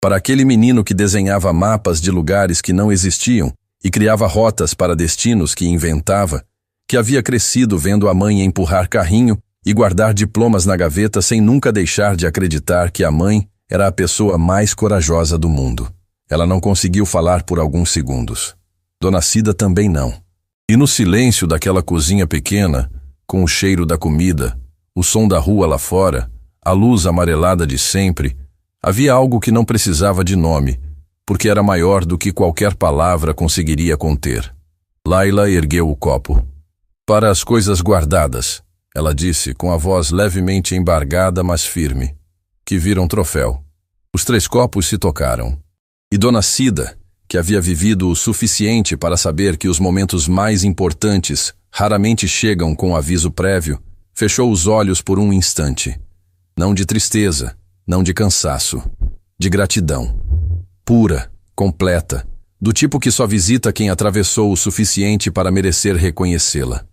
Para aquele menino que desenhava mapas de lugares que não existiam e criava rotas para destinos que inventava, que havia crescido vendo a mãe empurrar carrinho e guardar diplomas na gaveta sem nunca deixar de acreditar que a mãe era a pessoa mais corajosa do mundo. Ela não conseguiu falar por alguns segundos. Dona Cida também não. E no silêncio daquela cozinha pequena, com o cheiro da comida, o som da rua lá fora, a luz amarelada de sempre, havia algo que não precisava de nome, porque era maior do que qualquer palavra conseguiria conter. Laila ergueu o copo. Para as coisas guardadas, ela disse com a voz levemente embargada, mas firme, que viram troféu. Os 3 copos se tocaram. E Dona Cida, que havia vivido o suficiente para saber que os momentos mais importantes raramente chegam com aviso prévio, fechou os olhos por um instante. Não de tristeza, não de cansaço, de gratidão. Pura, completa, do tipo que só visita quem atravessou o suficiente para merecer reconhecê-la.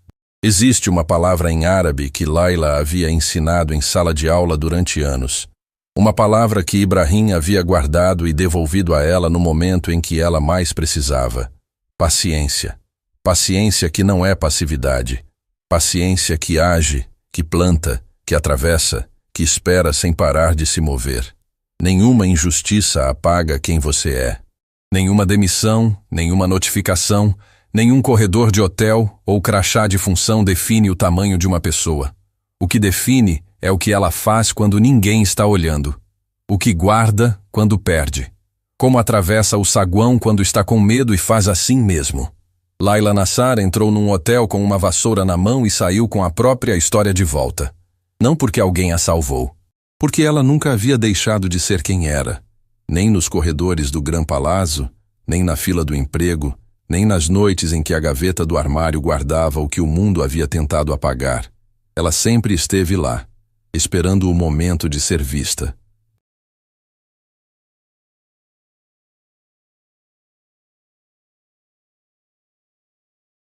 Existe uma palavra em árabe que Laila havia ensinado em sala de aula durante anos. Uma palavra que Ibrahim havia guardado e devolvido a ela no momento em que ela mais precisava. Paciência. Paciência que não é passividade. Paciência que age, que planta, que atravessa, que espera sem parar de se mover. Nenhuma injustiça apaga quem você é. Nenhuma demissão, nenhuma notificação, nenhum corredor de hotel ou crachá de função define o tamanho de uma pessoa. O que define é o que ela faz quando ninguém está olhando. O que guarda quando perde. Como atravessa o saguão quando está com medo e faz assim mesmo. Laila Nassar entrou num hotel com uma vassoura na mão e saiu com a própria história de volta. Não porque alguém a salvou. Porque ela nunca havia deixado de ser quem era. Nem nos corredores do Gran Palazzo, nem na fila do emprego, nem nas noites em que a gaveta do armário guardava o que o mundo havia tentado apagar. Ela sempre esteve lá, esperando o momento de ser vista.